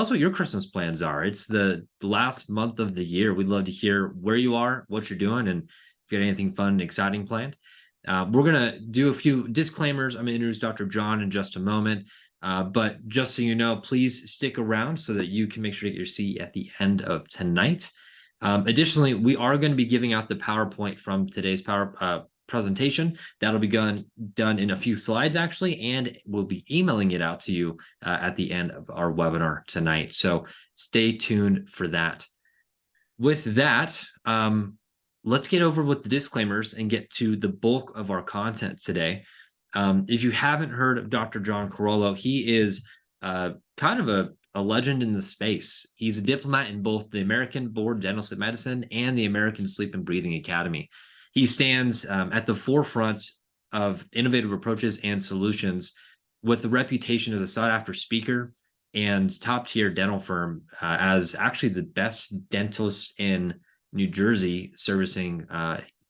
tell us what your Christmas plans are. It's the last month of the year. We'd love to hear where you are, what you're doing, and if you got anything fun and exciting planned. We're going to do a few disclaimers. I'm going to introduce Dr. John in just a moment. But just so you know, please stick around so that you can make sure to get your seat at the end of tonight. Additionally, we are going to be giving out the PowerPoint from today's presentation. That'll be done in a few slides, actually, and we'll be emailing it out to you at the end of our webinar tonight. So stay tuned for that. With that, let's get over with the disclaimers and get to the bulk of our content today. If you haven't heard of Dr. John Carollo, he is kind of a legend in the space. He's a diplomat in both the American Board of Dental Sleep Medicine and the American Sleep and Breathing Academy. He stands at the forefront of innovative approaches and solutions with the reputation as a sought-after speaker and top-tier dental firm as actually the best dentist in New Jersey, servicing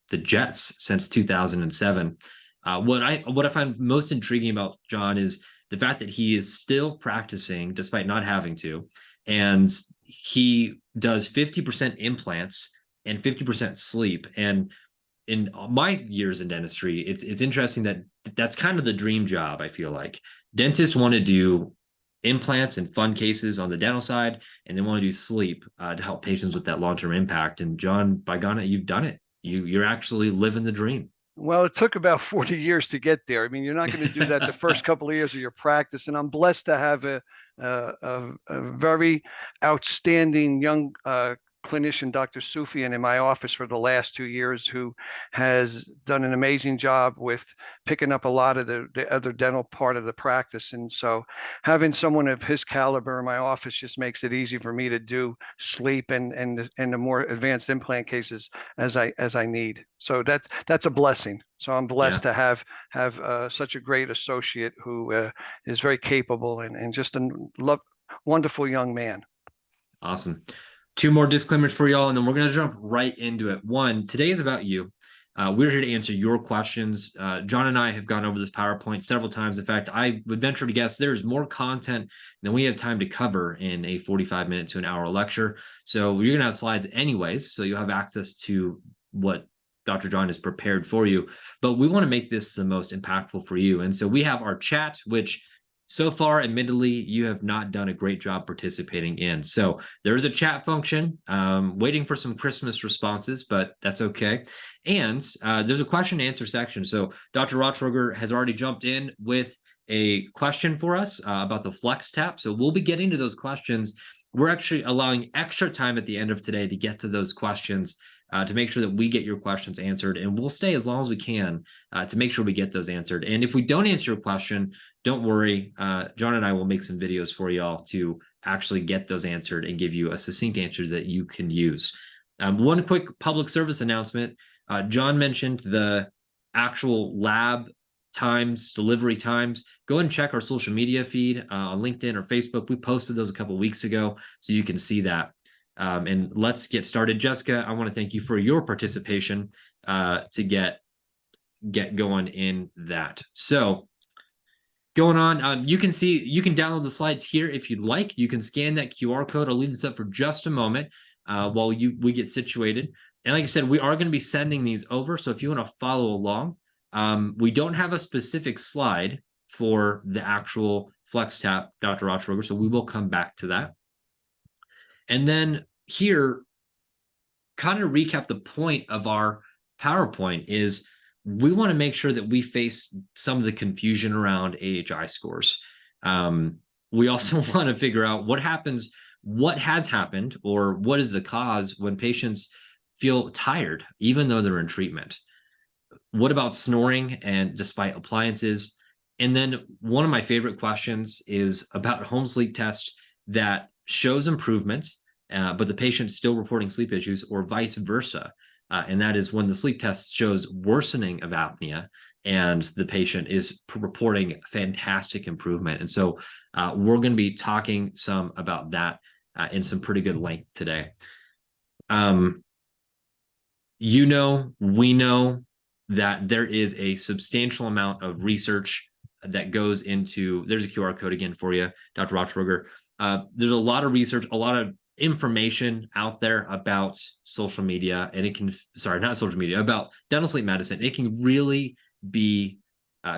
the Jets since 2007. What I find most intriguing about John is the fact that he is still practicing despite not having to, and he does 50% implants and 50% sleep. And in my years in dentistry, it's interesting that that's kind of the dream job. I feel like dentists want to do implants and fun cases on the dental side, and they want to do sleep to help patients with that long-term impact. And John, by God, you've done it. You're actually living the dream. Well, it took about 40 years to get there. I mean, you're not going to do that the first couple of years of your practice. And I'm blessed to have a very outstanding young clinician, Dr. Sufian, in my office for the last 2 years, who has done an amazing job with picking up a lot of the other dental part of the practice. And so having someone of his caliber in my office just makes it easy for me to do sleep and the more advanced implant cases as I need. So that's a blessing. So I'm blessed to have such a great associate who is very capable and just a wonderful young man. Awesome. 2 more disclaimers for y'all, and then we're going to jump right into it. One, today is about you. We're here to answer your questions. John and I have gone over this PowerPoint several times. In fact, I would venture to guess there's more content than we have time to cover in a 45-minute to an hour lecture. So you're going to have slides anyways, so you'll have access to what Dr. John has prepared for you. But we want to make this the most impactful for you. And so we have our chat, which so far, admittedly, you have not done a great job participating in. So there's a chat function, waiting for some Christmas responses, but that's okay. And there's a question and answer section. So Dr. Rothroger has already jumped in with a question for us about the Flex Tap. So we'll be getting to those questions. We're actually allowing extra time at the end of today to get to those questions, to make sure that we get your questions answered, and we'll stay as long as we can to make sure we get those answered. And if we don't answer your question, don't worry. John and I will make some videos for y'all to actually get those answered and give you a succinct answer that you can use. One quick public service announcement. John mentioned the actual lab times, delivery times. Go and check our social media feed on LinkedIn or Facebook. We posted those a couple of weeks ago, so you can see that. And let's get started. Jessica, I want to thank you for your participation to get going in that. So going on, you can download the slides here if you'd like. You can scan that QR code. I'll leave this up for just a moment while we get situated. And like I said, we are going to be sending these over. So if you want to follow along, we don't have a specific slide for the actual Flex Tap, Dr. Rothroger, so we will come back to that. And then here, kind of recap the point of our PowerPoint is we want to make sure that we face some of the confusion around AHI scores. We also want to figure out what has happened, or what is the cause when patients feel tired, even though they're in treatment. What about snoring and despite appliances? And then one of my favorite questions is about home sleep test that shows improvement, but the patient's still reporting sleep issues, or vice versa. And that is when the sleep test shows worsening of apnea and the patient is reporting fantastic improvement. And so we're going to be talking some about that in some pretty good length today. We know that there is a substantial amount of research that goes into, there's a QR code again for you, Dr. Rothroger, There's a lot of research, a lot of information out there about social media, and it can, sorry, not social media, about dental sleep medicine. It can really be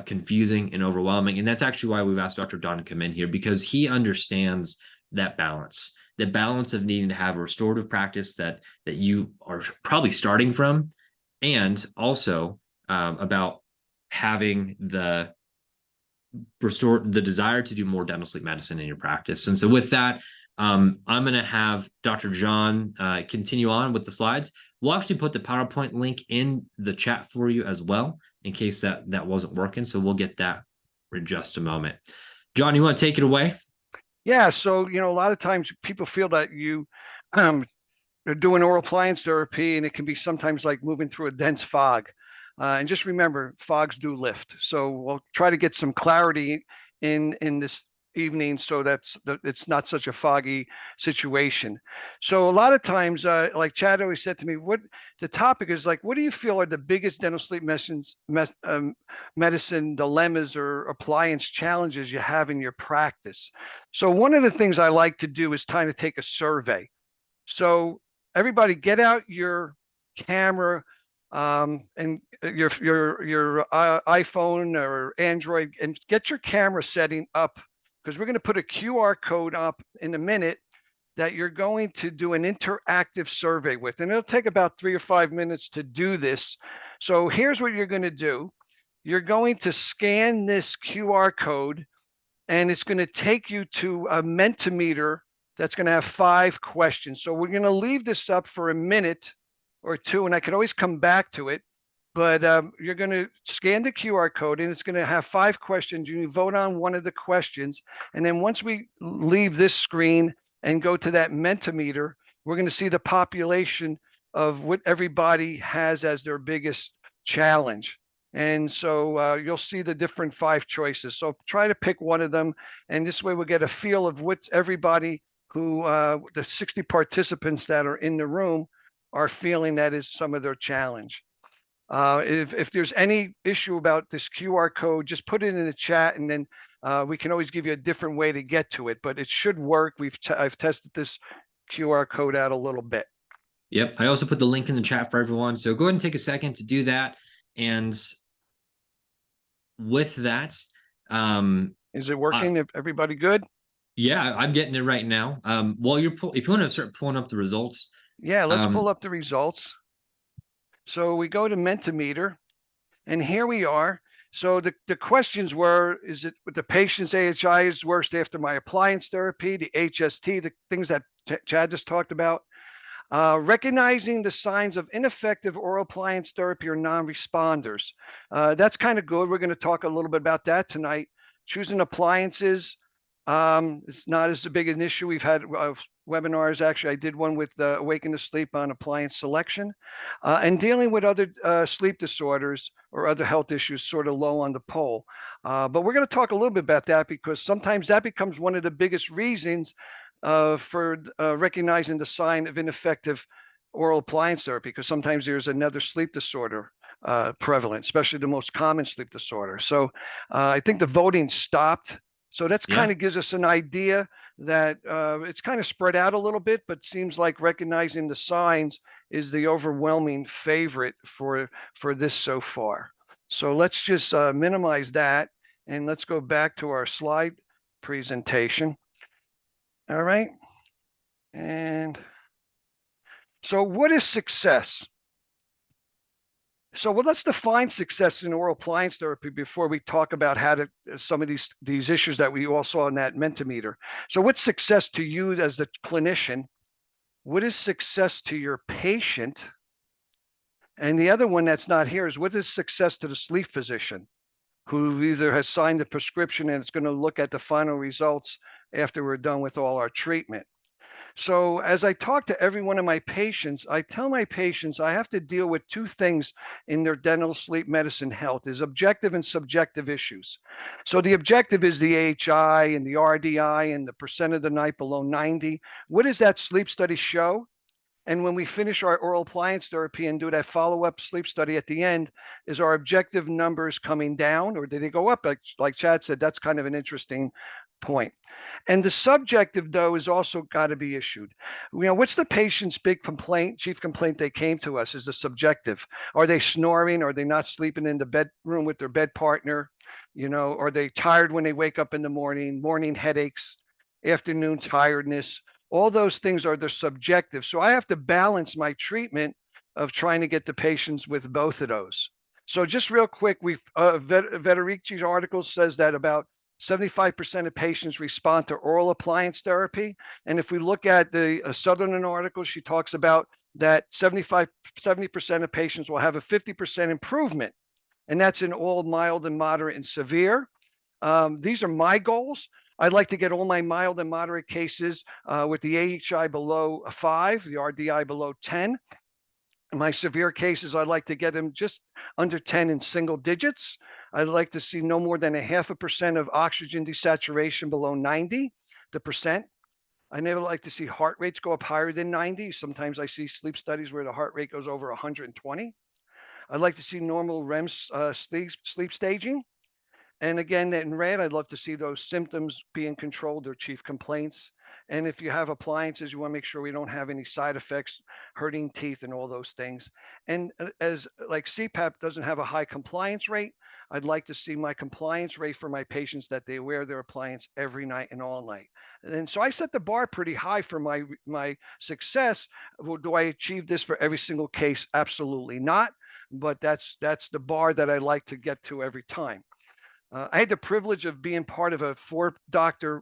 confusing and overwhelming. And that's actually why we've asked Dr. Don to come in here, because he understands that balance, the balance of needing to have a restorative practice that you are probably starting from, and also about having the desire to do more dental sleep medicine in your practice. And so with that, I'm going to have Dr. John continue on with the slides. We'll actually put the PowerPoint link in the chat for you as well, in case that wasn't working. So we'll get that in just a moment. John, you want to take it away? Yeah. So, a lot of times people feel that you are doing oral appliance therapy, and it can be sometimes like moving through a dense fog. And just remember, fogs do lift. So we'll try to get some clarity in this evening, so it's not such a foggy situation. So a lot of times, like Chad always said to me, what the topic is like, what do you feel are the biggest dental sleep medicine dilemmas or appliance challenges you have in your practice? So one of the things I like to do is kind of take a survey. So everybody, get out your camera and your iPhone or Android, and get your camera setting up, because we're going to put a QR code up in a minute that you're going to do an interactive survey with, and it'll take about 3 or 5 minutes to do this. So here's what you're going to do. You're going to scan this QR code, and it's going to take you to a Mentimeter that's going to have 5 questions. So we're going to leave this up for a minute or two, and I could always come back to it. But you're going to scan the QR code, and it's going to have 5 questions. You vote on one of the questions, and then once we leave this screen and go to that Mentimeter, we're going to see the population of what everybody has as their biggest challenge. And so you'll see the different 5 choices. So try to pick one of them, and this way we'll get a feel of what everybody who the 60 participants that are in the room are feeling that is some of their challenge. If there's any issue about this QR code, just put it in the chat, and then we can always give you a different way to get to it. But it should work. I've tested this QR code out a little bit. Yep. I also put the link in the chat for everyone. So go ahead and take a second to do that. And with that, is it working? If everybody good? Yeah, I'm getting it right now. While if you want to start pulling up the results. Yeah, let's pull up the results. So we go to Mentimeter, and here we are. So the questions were, is it with the patient's AHI is worst after my appliance therapy, the HST, the things that Chad just talked about, recognizing the signs of ineffective oral appliance therapy or non-responders. That's kind of good. We're going to talk a little bit about that tonight. Choosing appliances, it's not as big an issue. We've had webinars. Actually, I did one with Awaken to Sleep on appliance selection, and dealing with other sleep disorders or other health issues sort of low on the poll. But we're going to talk a little bit about that, because sometimes that becomes one of the biggest reasons for recognizing the sign of ineffective oral appliance therapy, because sometimes there's another sleep disorder prevalent, especially the most common sleep disorder. So I think the voting stopped. So that's kind of gives us an idea that it's kind of spread out a little bit, but seems like recognizing the signs is the overwhelming favorite for this so far. So let's just minimize that, and let's go back to our slide presentation. All right. And so what is success? So let's define success in oral appliance therapy before we talk about how to some of these issues that we all saw in that Mentimeter. So what's success to you as the clinician? What is success to your patient? And the other one that's not here is, what is success to the sleep physician, who either has signed the prescription and is going to look at the final results after we're done with all our treatment. So as I talk to every one of my patients, I tell my patients I have to deal with 2 things in their dental sleep medicine health: is objective and subjective issues. So the objective is the AHI and the RDI and the percent of the night below 90. What does that sleep study show? And when we finish our oral appliance therapy and do that follow-up sleep study at the end, is our objective numbers coming down, or did they go up? Like Chad said, that's kind of an interesting point. And the subjective, though, is also got to be issued. What's the patient's big complaint, chief complaint they came to us is the subjective. Are they snoring? Are they not sleeping in the bedroom with their bed partner? Are they tired when they wake up in the morning headaches, afternoon tiredness? All those things are the subjective. So I have to balance my treatment of trying to get the patients with both of those. So just real quick, Veterici's article says that about 75% of patients respond to oral appliance therapy. And if we look at the Sutherland article, she talks about that 70% of patients will have a 50% improvement. And that's in all mild and moderate and severe. These are my goals. I'd like to get all my mild and moderate cases with the AHI below 5, the RDI below 10. My severe cases, I'd like to get them just under 10 in single digits. I'd like to see no more than a 0.5% of oxygen desaturation below 90, the percent. I never like to see heart rates go up higher than 90. Sometimes I see sleep studies where the heart rate goes over 120. I'd like to see normal REM sleep staging. And again, in red, I'd love to see those symptoms being controlled, their chief complaints. And if you have appliances, you want to make sure we don't have any side effects, hurting teeth, and all those things. And as like CPAP doesn't have a high compliance rate, I'd like to see my compliance rate for my patients that they wear their appliance every night and all night. And so I set the bar pretty high for my success. Well, do I achieve this for every single case? Absolutely not. But that's the bar that I like to get to every time. I had the privilege of being part of a 4-doctor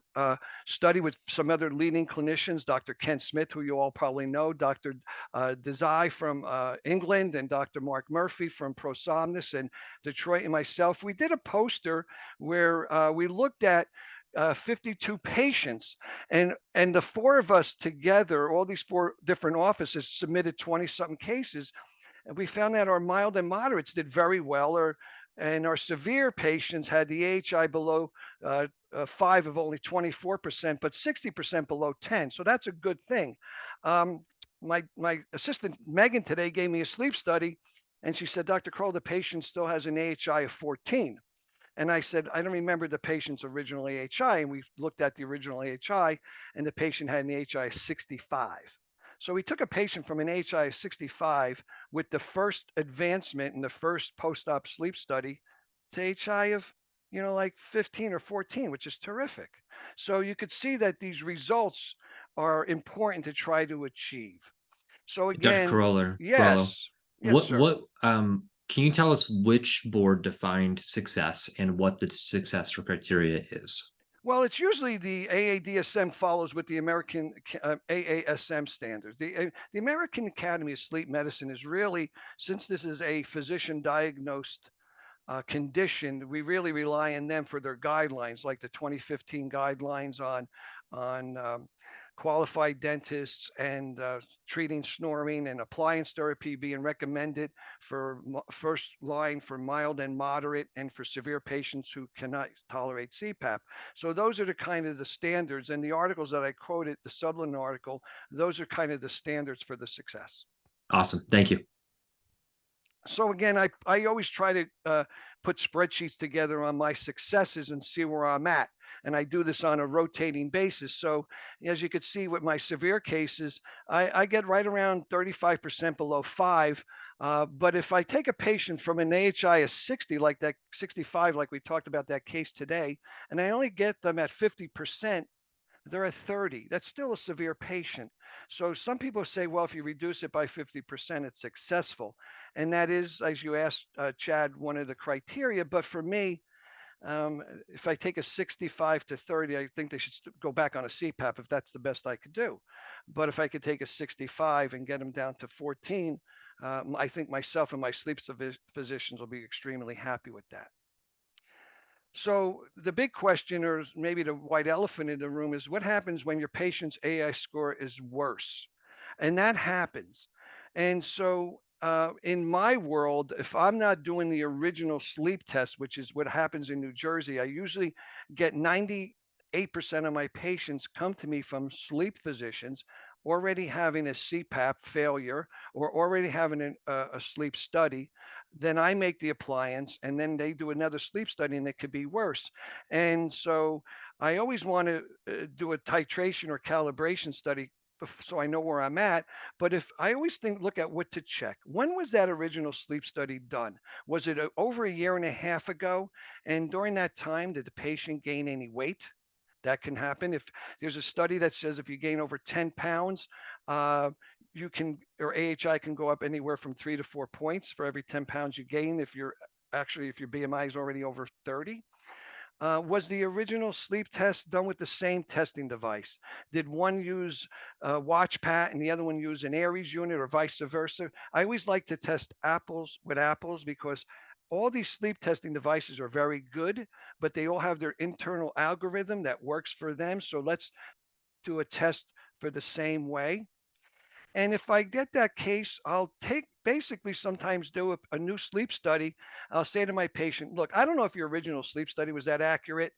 study with some other leading clinicians, Dr. Ken Smith, who you all probably know, Dr. Desai from England, and Dr. Mark Murphy from ProSomnus and Detroit, and myself. We did a poster where we looked at 52 patients, and the 4 of us together, all these 4 different offices submitted 20-something cases, and we found that our mild and moderates did very well, and our severe patients had the AHI below 5 of only 24%, but 60% below 10. So that's a good thing. My assistant Megan today gave me a sleep study, and she said, Dr. Kroll, the patient still has an AHI of 14. And I said, I don't remember the patient's original AHI. And we looked at the original AHI, and the patient had an AHI of 65. So we took a patient from an AHI of 65 with the first advancement in the first post-op sleep study to AHI of, like 15 or 14, which is terrific. So you could see that these results are important to try to achieve. So Dr. again, Carollo, yes, yes, what sir. what can you tell us which board defined success and what the success criteria is? Well, it's usually the AADSM follows with the American AASM standards. The American Academy of Sleep Medicine is really, since this is a physician diagnosed condition, we really rely on them for their guidelines, like the 2015 guidelines on qualified dentists and treating snoring and appliance therapy being recommended for first line for mild and moderate and for severe patients who cannot tolerate CPAP. So those are the kind of the standards, and the articles that I quoted, the Sutherland article, those are kind of the standards for the success. Awesome. Thank you. So again, I always try to put spreadsheets together on my successes and see where I'm at. And I do this on a rotating basis. So as you can see with my severe cases, I get right around 35% below 5. But if I take a patient from an AHI of 60, like that 65, like we talked about that case today, and I only get them at 50%, they're at 30. That's still a severe patient. So some people say, well, if you reduce it by 50%, it's successful. And that is, as you asked, Chad, one of the criteria. But for me, if I take a 65 to 30, I think they should go back on a CPAP if that's the best I could do. But if I could take a 65 and get them down to 14, I think myself and my sleep physicians will be extremely happy with that. So the big question, or maybe the white elephant in the room, is what happens when your patient's AI score is worse? And that happens. And so in my world, if I'm not doing the original sleep test, which is what happens in New Jersey, I usually get 98% of my patients come to me from sleep physicians already having a CPAP failure or already having a sleep study. Then I make the appliance, and then they do another sleep study, and it could be worse. And so I always want to do a titration or calibration study so I know where I'm at. But if I always look at what to check. When was that original sleep study done? Was it over a year and a half ago? And during that time, did the patient gain any weight? That can happen. If there's a study that says if you gain over 10 pounds, uh, you can, or AHI can go up anywhere from 3 to 4 points for every 10 pounds you gain. If your BMI is already over 30. Was the original sleep test done with the same testing device? Did one use WatchPat and the other one use an Aries unit or vice versa? I always like to test apples with apples because all these sleep testing devices are very good, but they all have their internal algorithm that works for them. So let's do a test for the same way. And if I get that case, I'll basically sometimes do a new sleep study. I'll say to my patient, look, I don't know if your original sleep study was that accurate,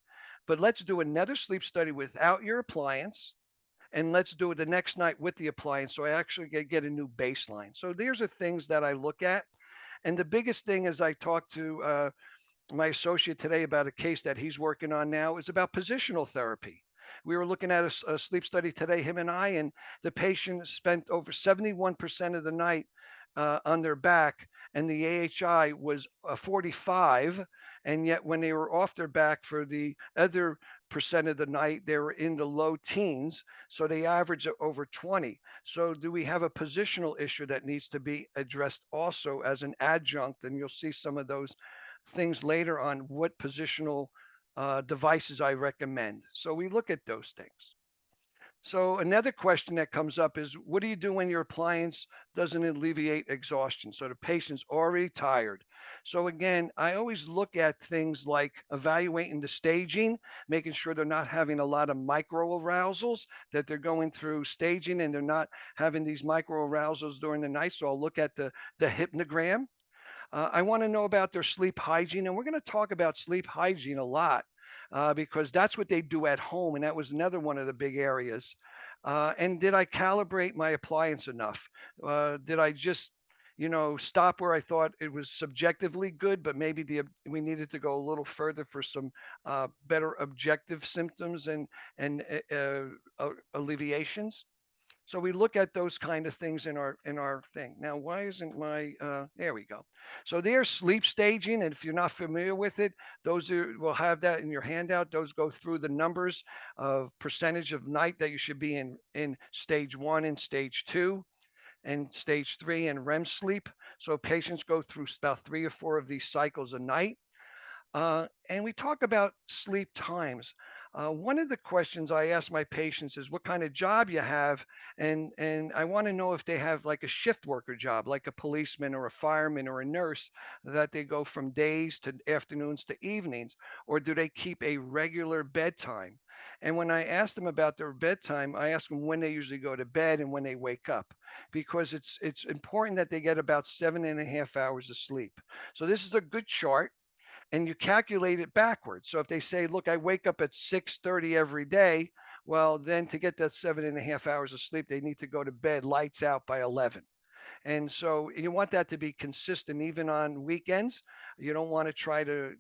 but let's do another sleep study without your appliance. And let's do it the next night with the appliance. So I actually get a new baseline. So there's the things that I look at. And the biggest thing is I talked to my associate today about a case that he's working on now is about positional therapy. We were looking at a sleep study today, him and I, and the patient spent over 71% of the night on their back, and the AHI was 45. And yet, when they were off their back for the other percent of the night, they were in the low teens. So they average over 20. So, do we have a positional issue that needs to be addressed also as an adjunct? And you'll see some of those things later on what positional devices I recommend. So we look at those things. So another question that comes up is, what do you do when your appliance doesn't alleviate exhaustion? So the patient's already tired. So again, I always look at things like evaluating the staging, making sure they're not having a lot of micro arousals, that they're going through staging and they're not having these micro arousals during the night. So I'll look at the hypnogram. I want to know about their sleep hygiene, and we're going to talk about sleep hygiene a lot because that's what they do at home, and that was another one of the big areas. And did I calibrate my appliance enough? Did I just, stop where I thought it was subjectively good, but maybe we needed to go a little further for some better objective symptoms and alleviations? So we look at those kind of things in our thing. Now, why isn't my there we go. So there's sleep staging, and if you're not familiar with it, we'll have that in your handout. Those go through the numbers of percentage of night that you should be in stage 1 and stage 2 and stage 3 and REM sleep. So patients go through about 3 or 4 of these cycles a night. And we talk about sleep times. One of the questions I ask my patients is what kind of job you have, and I want to know if they have like a shift worker job, like a policeman or a fireman or a nurse, that they go from days to afternoons to evenings, or do they keep a regular bedtime? And when I ask them about their bedtime, I ask them when they usually go to bed and when they wake up, because it's important that they get about 7.5 hours of sleep. So this is a good chart and you calculate it backwards. So if they say, look, I wake up at 6:30 every day, well, then to get that 7.5 hours of sleep, they need to go to bed lights out by 11. And so you want that to be consistent even on weekends. You don't want to try to,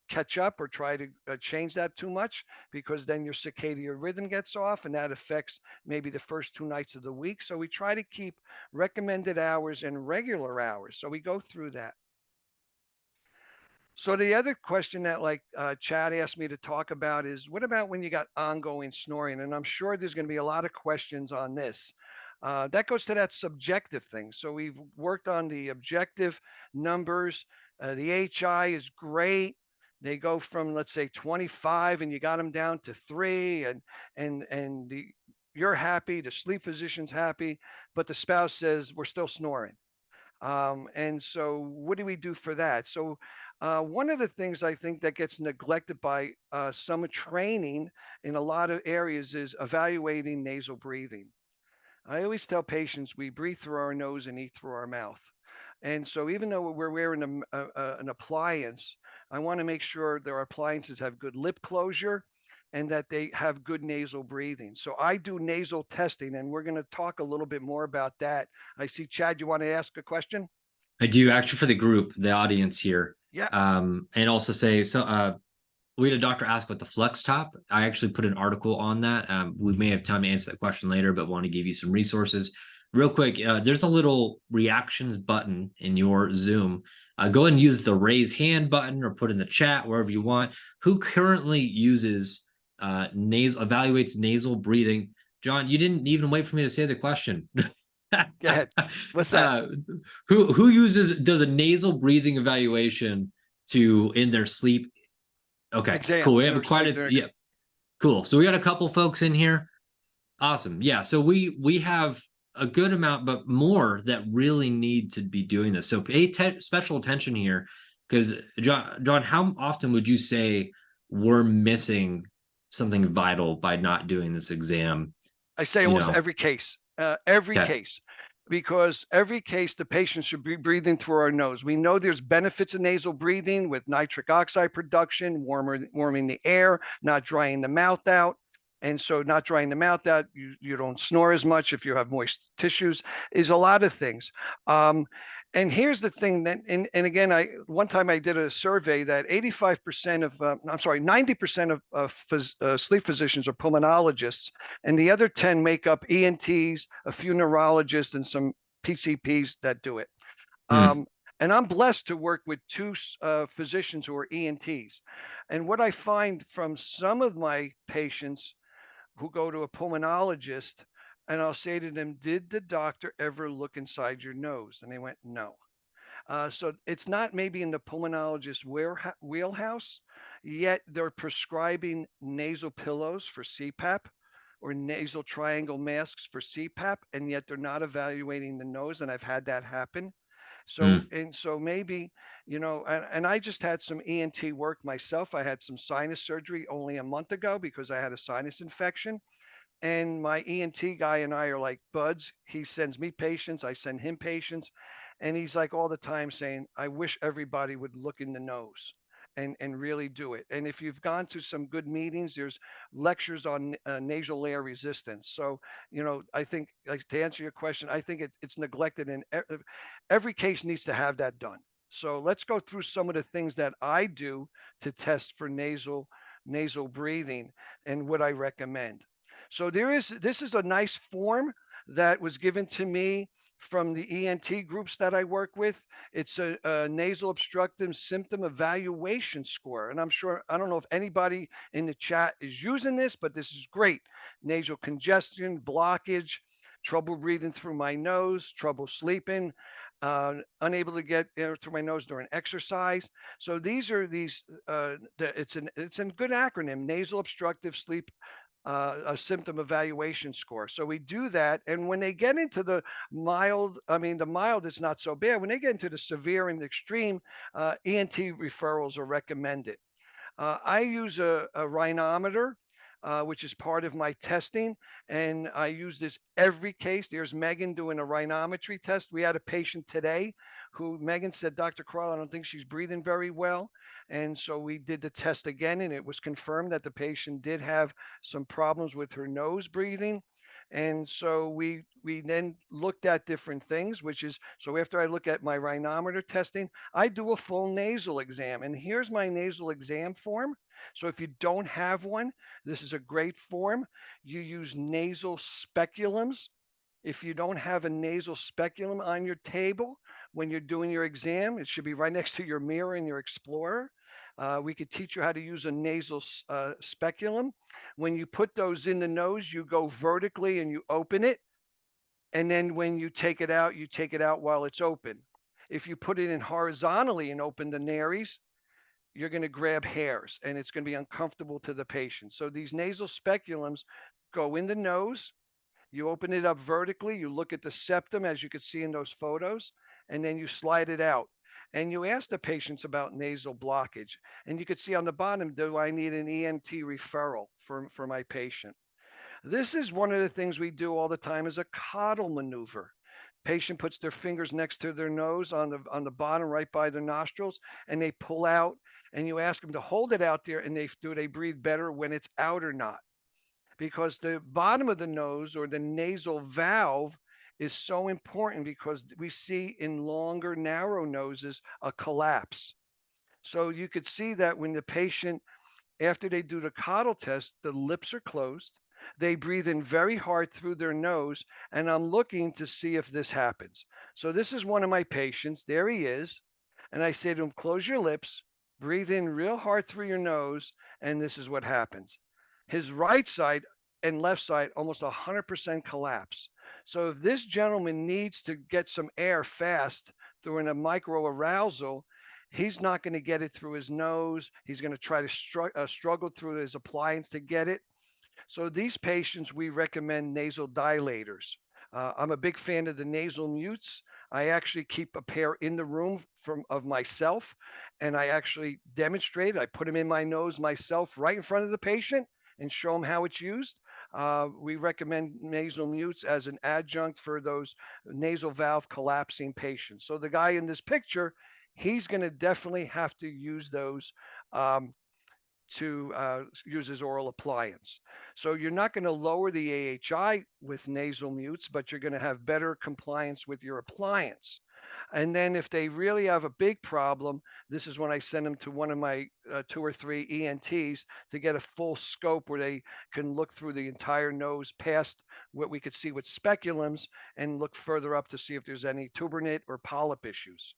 catch up or try to change that too much, because then your circadian rhythm gets off and that affects maybe the first 2 nights of the week. So we try to keep recommended hours and regular hours. So we go through that. So the other question that Chad asked me to talk about is, what about when you got ongoing snoring? And I'm sure there's going to be a lot of questions on this. That goes to that subjective thing. So we've worked on the objective numbers. The HI is great. They go from, let's say, 25 and you got them down to 3, and you're happy, the sleep physician's happy, but the spouse says we're still snoring. And so, what do we do for that? So, one of the things I think that gets neglected by some training in a lot of areas is evaluating nasal breathing. I always tell patients we breathe through our nose and eat through our mouth. And so, even though we're wearing an appliance, I want to make sure that our appliances have good lip closure and that they have good nasal breathing. So I do nasal testing, and we're going to talk a little bit more about that. I see, Chad, you want to ask a question? I do actually for the group, the audience here, Yeah. and also say so. we had a doctor ask about the flex top. I actually put an article on that. We may have time to answer that question later, but want to give you some resources. Real quick, there's a little reactions button in your Zoom. Go ahead and use the raise hand button or put in the chat wherever you want. Who currently uses evaluates nasal breathing? John, you didn't even wait for me to say the question. Go ahead. What's that? Who does a nasal breathing evaluation to in their sleep? Okay, Exam. cool. We have Or quite sleep a yeah, cool. So we got a couple folks in here. Awesome. Yeah. So we have a good amount, but more that really need to be doing this. So pay special attention here, because John, how often would you say we're missing something vital by not doing this exam? I say You almost know. every Okay. case, because every case the patient should be breathing through our nose. We know there's benefits of nasal breathing with nitric oxide production, warming the air, not drying the mouth out. And so not drying the mouth out, you don't snore as much if you have moist tissues, is a lot of things. And here's the thing that, and again, one time I did a survey that 85% of, I'm sorry, 90% of sleep physicians are pulmonologists, and the other 10 make up ENTs, a few neurologists, and some PCPs that do it. Hmm. And I'm blessed to work with two physicians who are ENTs. And what I find from some of my patients who go to a pulmonologist, and I'll say to them, "Did the doctor ever look inside your nose?" And they went, "No." So it's not maybe in the pulmonologist wheelhouse, yet they're prescribing nasal pillows for CPAP or nasal triangle masks for CPAP, and yet they're not evaluating the nose. And I've had that happen. So, Hmm. and so maybe, and I just had some ENT work myself. I had some sinus surgery only a month ago because I had a sinus infection. And my ENT guy and I are like buds. He sends me patients, I send him patients, and he's like all the time saying, "I wish everybody would look in the nose and really do it." And if you've gone to some good meetings, there's lectures on nasal layer resistance. So, I think, like, to answer your question, I think it's neglected, and every case needs to have that done. So let's go through some of the things that I do to test for nasal breathing and what I recommend. So this is a nice form that was given to me from the ENT groups that I work with. It's a nasal obstructive symptom evaluation score. And I'm sure, I don't know if anybody in the chat is using this, but this is great. Nasal congestion, blockage, trouble breathing through my nose, trouble sleeping, unable to get air through my nose during exercise. So these are it's a good acronym, nasal obstructive sleep a symptom evaluation score. So we do that. And when they get into the mild, I mean, the mild is not so bad. When they get into the severe and extreme, ENT referrals are recommended. I use a rhinometer, which is part of my testing, and I use this every case. There's Megan doing a rhinometry test. We had a patient today who Megan said, "Dr. Carollo, I don't think she's breathing very well." And so we did the test again, and it was confirmed that the patient did have some problems with her nose breathing. And so we then looked at different things, which is, so after I look at my rhinometer testing, I do a full nasal exam. And here's my nasal exam form. So if you don't have one, this is a great form. You use nasal speculums. If you don't have a nasal speculum on your table when you're doing your exam, it should be right next to your mirror in your Explorer. We could teach you how to use a nasal speculum. When you put those in the nose, you go vertically and you open it. And then when you take it out while it's open. If you put it in horizontally and open the nares, you're going to grab hairs and it's going to be uncomfortable to the patient. So these nasal speculums go in the nose. You open it up vertically, you look at the septum as you could see in those photos, and then you slide it out. And you ask the patients about nasal blockage. And you could see on the bottom, do I need an ENT referral for my patient? This is one of the things we do all the time is a coddle maneuver. Patient puts their fingers next to their nose on the bottom right by their nostrils, and they pull out, and you ask them to hold it out there, and they breathe better when it's out or not, because the bottom of the nose or the nasal valve is so important because we see in longer, narrow noses a collapse. So you could see that when the patient after they do the Cottle test, the lips are closed. They breathe in very hard through their nose, and I'm looking to see if this happens. So this is one of my patients. There he is. And I say to him, close your lips, breathe in real hard through your nose, and this is what happens. His right side and left side almost 100% collapse. So if this gentleman needs to get some air fast during a micro arousal, he's not going to get it through his nose. He's going to try to struggle through his appliance to get it. So these patients, we recommend nasal dilators. I'm a big fan of the nasal mutes. I actually keep a pair in the room of myself, and I actually demonstrate. I put them in my nose myself right in front of the patient and show them how it's used. We recommend nasal mutes as an adjunct for those nasal valve collapsing patients. So the guy in this picture, he's going to definitely have to use those um, to use his oral appliance. So you're not going to lower the AHI with nasal mutes, but you're going to have better compliance with your appliance. And then if they really have a big problem, this is when I send them to one of my 2 or 3 ENTs to get a full scope where they can look through the entire nose past what we could see with speculums and look further up to see if there's any tubernet or polyp issues.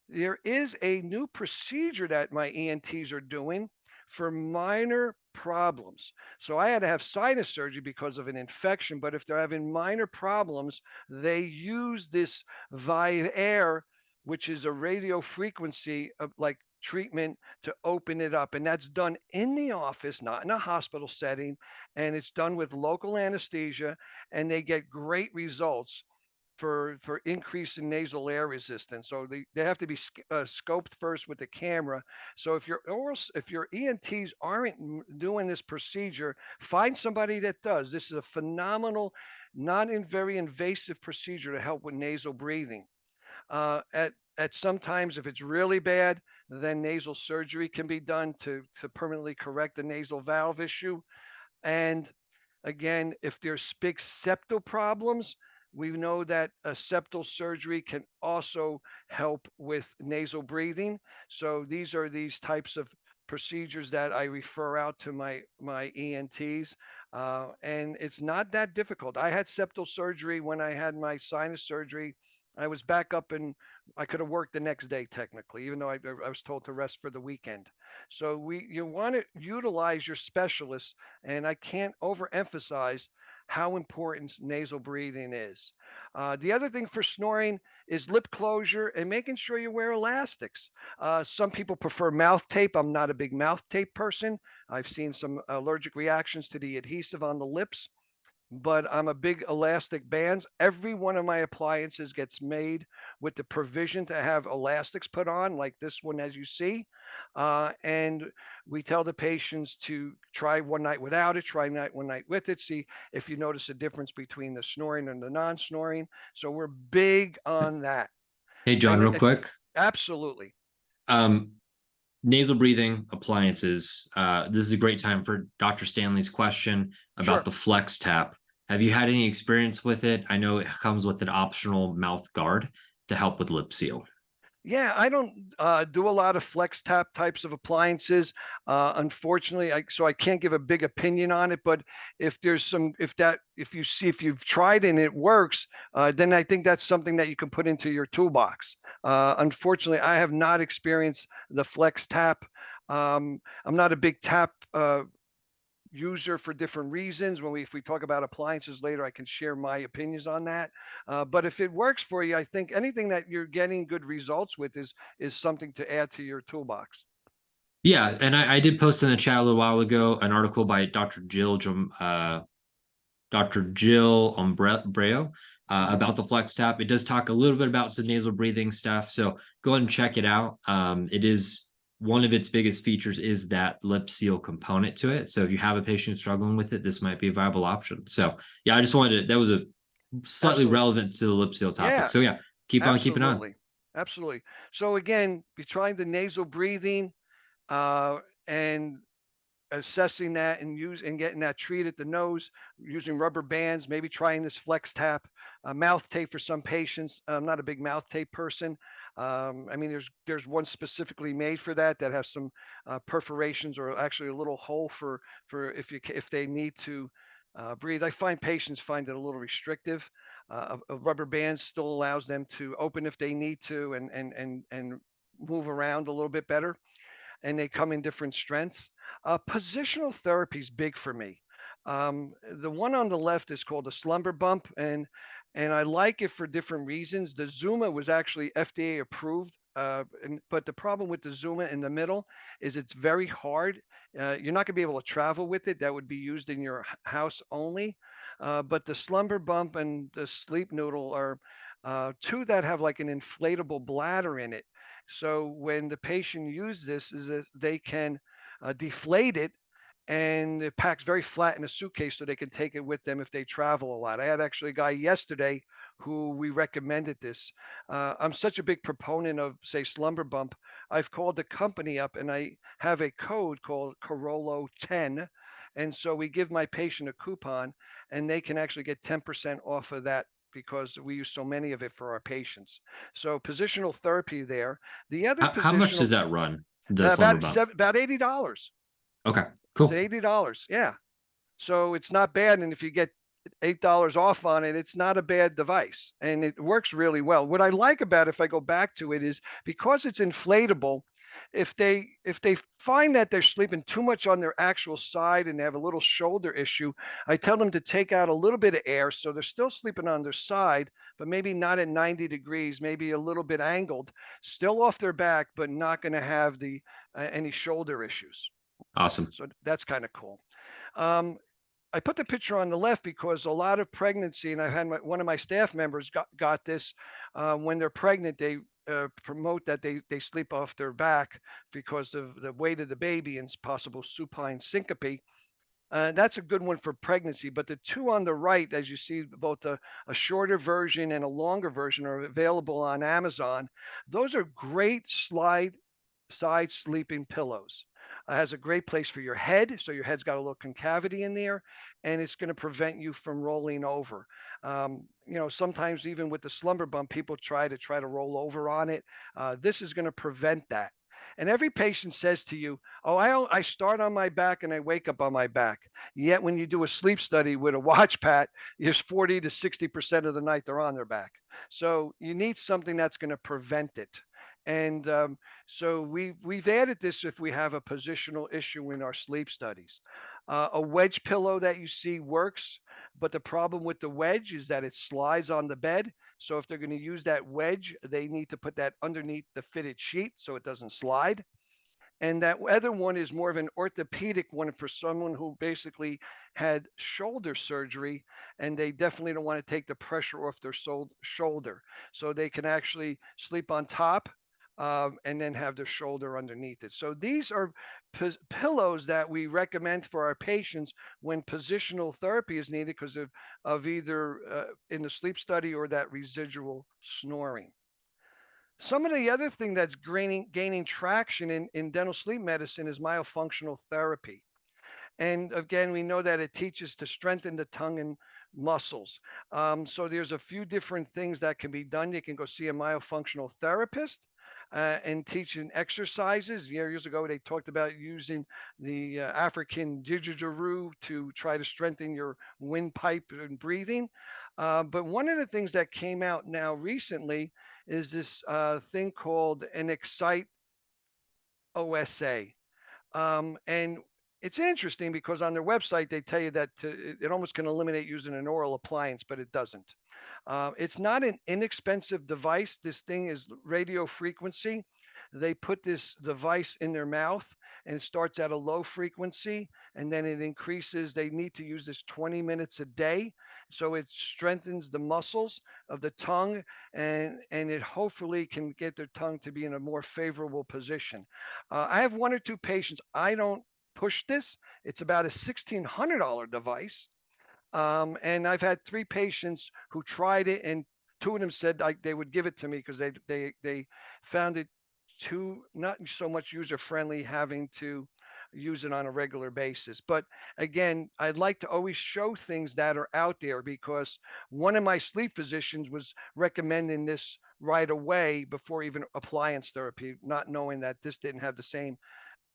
There is a new procedure that my ENTs are doing for minor problems. So I had to have sinus surgery because of an infection, but if they're having minor problems, they use this Vive Air, which is a radio frequency of like treatment to open it up. And that's done in the office, not in a hospital setting. And it's done with local anesthesia, and they get great results for increase in nasal air resistance. So they have to be scoped first with the camera. So if your ENTs aren't doing this procedure, find somebody that does. This is a phenomenal, very invasive procedure to help with nasal breathing. At sometimes, if it's really bad, then nasal surgery can be done to permanently correct the nasal valve issue. And again, if there's big septal problems, we know that a septal surgery can also help with nasal breathing. So these types of procedures that I refer out to my ENTs, and it's not that difficult. I had septal surgery when I had my sinus surgery. I was back up and I could have worked the next day technically, even though I was told to rest for the weekend. So you want to utilize your specialists, and I can't overemphasize how important nasal breathing is. The other thing for snoring is lip closure and making sure you wear elastics. Some people prefer mouth tape. I'm not a big mouth tape person. I've seen some allergic reactions to the adhesive on the lips, but I'm a big elastic bands. Every one of my appliances gets made with the provision to have elastics put on, like this one, as you see. And we tell the patients to try one night without it, try one night with it, see if you notice a difference between the snoring and the non-snoring. So we're big on that. Hey, John, real quick. Absolutely. Um, Nasal breathing appliances. This is a great time for Dr. Stanley's question about Sure. the Flex Tap. Have you had any experience with it? I know it comes with an optional mouth guard to help with lip seal. Yeah, I don't do a lot of flex tap types of appliances. Unfortunately, so I can't give a big opinion on it. But if there's if you've tried and it works, then I think that's something that you can put into your toolbox. Unfortunately, I have not experienced the flex tap. I'm not a big tap user for different reasons. If we talk about appliances later, I can share my opinions on that. But if it works for you, I think anything that you're getting good results with is something to add to your toolbox. Yeah, and I did post in the chat a little while ago an article by Dr. Jill Umbreo about the Flex Tap. It does talk a little bit about some nasal breathing stuff, so go ahead and check it out. It is one of its biggest features is that lip seal component to it. So if you have a patient struggling with it, this might be a viable option. So yeah, I just wanted to, that was a slightly Absolutely. relevant to the lip seal topic. Yeah, So yeah, keep on keeping on. absolutely. Absolutely. So again, be trying the nasal breathing and assessing that and getting that treat at the nose using rubber bands, maybe trying this flex tap, mouth tape for some patients. I'm not a big mouth tape person. I mean, there's one specifically made for that that has some perforations or actually a little hole for if they need to breathe. I find patients find it a little restrictive. A rubber band still allows them to open if they need to and move around a little bit better, and they come in different strengths. Positional therapy is big for me. The one on the left is called a slumber bump, and I like it for different reasons. The Zuma was actually FDA approved, but the problem with the Zuma in the middle is it's very hard. You're not going to be able to travel with it. That would be used in your house only. But the slumber bump and the sleep noodle are two that have like an inflatable bladder in it. So when the patient uses this, is that they can deflate it, and it packs very flat in a suitcase so they can take it with them if they travel a lot. I had actually a guy yesterday who we recommended this. I'm such a big proponent of, say, slumber bump. I've called the company up and I have a code called Carollo 10. And so we give my patient a coupon and they can actually get 10% off of that because we use so many of it for our patients. So positional therapy there. The other How much positional, does that run? The slumber bump. about $80. Okay, It's cool. $80. Yeah. So it's not bad. And if you get $8 off on it, it's not a bad device. And it works really well. What I like about it, if I go back to it, is because it's inflatable, if they find that they're sleeping too much on their actual side and they have a little shoulder issue, I tell them to take out a little bit of air so they're still sleeping on their side, but maybe not at 90 degrees, maybe a little bit angled, still off their back, but not going to have the any shoulder issues. Awesome. So that's kind of cool. Um, I put the picture on the left because a lot of pregnancy, and I've had one of my staff members got this when they're pregnant. They promote that they sleep off their back because of the weight of the baby and possible supine syncope. That's a good one for pregnancy. But the two on the right, as you see, both a shorter version and a longer version are available on Amazon. Those are great side sleeping pillows. Has a great place for your head, so your head's got a little concavity in there, and it's going to prevent you from rolling over. Sometimes even with the slumber bump, people try to roll over on it. This is going to prevent that. And every patient says to you, "Oh, I start on my back and I wake up on my back." Yet when you do a sleep study with a watch pat, there's 40 to 60% of the night they're on their back. So you need something that's going to prevent it. And so we've added this if we have a positional issue in our sleep studies. A wedge pillow that you see works, but the problem with the wedge is that it slides on the bed. So if they're going to use that wedge, they need to put that underneath the fitted sheet so it doesn't slide. And that other one is more of an orthopedic one for someone who basically had shoulder surgery and they definitely don't want to take the pressure off their shoulder. So they can actually sleep on top and then have their shoulder underneath it. So these are pillows that we recommend for our patients when positional therapy is needed because of either in the sleep study or that residual snoring. Some of the other thing that's gaining traction in dental sleep medicine is myofunctional therapy. And again, we know that it teaches to strengthen the tongue and muscles. So there's a few different things that can be done. You can go see a myofunctional therapist and teaching exercises. Years ago, they talked about using the African didgeridoo to try to strengthen your windpipe and breathing. But one of the things that came out now recently is this thing called an Excite OSA. And it's interesting because on their website they tell you that it almost can eliminate using an oral appliance, but it doesn't. It's not an inexpensive device. This thing is radio frequency. They put this device in their mouth and it starts at a low frequency and then it increases. They need to use this 20 minutes a day. So it strengthens the muscles of the tongue and it hopefully can get their tongue to be in a more favorable position. I have one or two patients. I don't push this. It's about a $1,600 device. And I've had three patients who tried it, and two of them said they would give it to me because they found it too not so much user friendly having to use it on a regular basis. But again, I'd like to always show things that are out there because one of my sleep physicians was recommending this right away before even appliance therapy, not knowing that this didn't have the same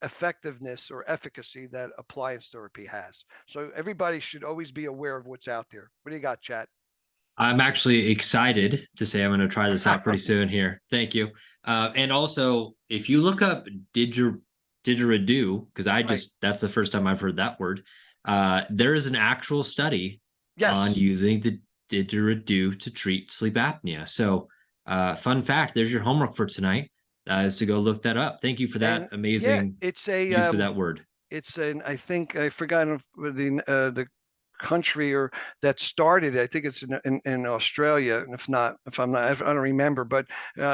effectiveness or efficacy that appliance therapy has. So everybody should always be aware of what's out there. What do you got, chat? I'm actually excited to say I'm going to try this out pretty soon here. Thank you. And also, if you look up didgeridoo, because Right. that's the first time I've heard that word. There is an actual study on Yes. using the didgeridoo to treat sleep apnea. So, fun fact, there's your homework for tonight, is to go look that up. Thank you for that And yeah, amazing it's use of that word. I think I forgot the country or that started it. I think it's in Australia. And if not, if I'm not, if I don't remember, but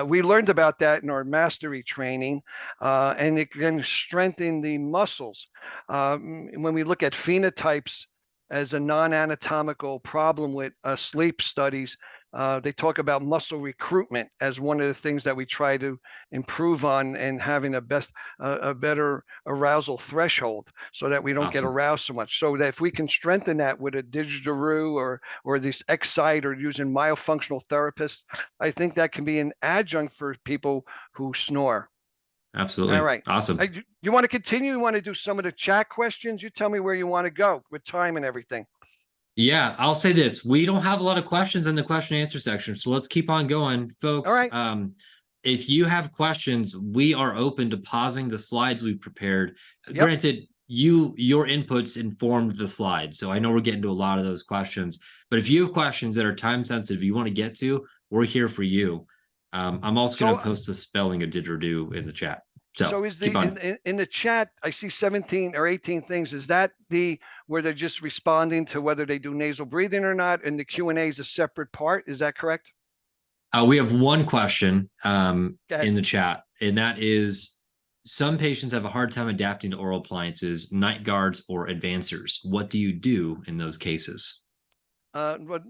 we learned about that in our mastery training, and it can strengthen the muscles. When we look at phenotypes as a non-anatomical problem with sleep studies, they talk about muscle recruitment as one of the things that we try to improve on, and having a better arousal threshold so that we don't get Awesome. aroused so much. So that if we can strengthen that with a didgeridoo or this Excite or using myofunctional therapists, I think that can be an adjunct for people who snore. All Absolutely. right. Awesome. You want to continue? You want to do some of the chat questions? You tell me where you want to go with time and everything. Yeah, I'll say this. We don't have a lot of questions in the question and answer section, so let's keep on going, All folks. right. If you have questions, we are open to pausing the slides we've prepared. Yep. Granted, your inputs informed the slides, so I know we're getting to a lot of those questions. But if you have questions that are time sensitive, you want to get to, we're here for you. I'm also going So to post the spelling of didgeridoo in the chat. So So is keep the on. in the chat, I see 17 or 18 things. Is that the where they're just responding to whether they do nasal breathing or not, and the Q&A is a separate part? Is that correct? We have one question Go ahead. in the chat, and that is some patients have a hard time adapting to oral appliances, night guards, or advancers. What do you do in those cases? But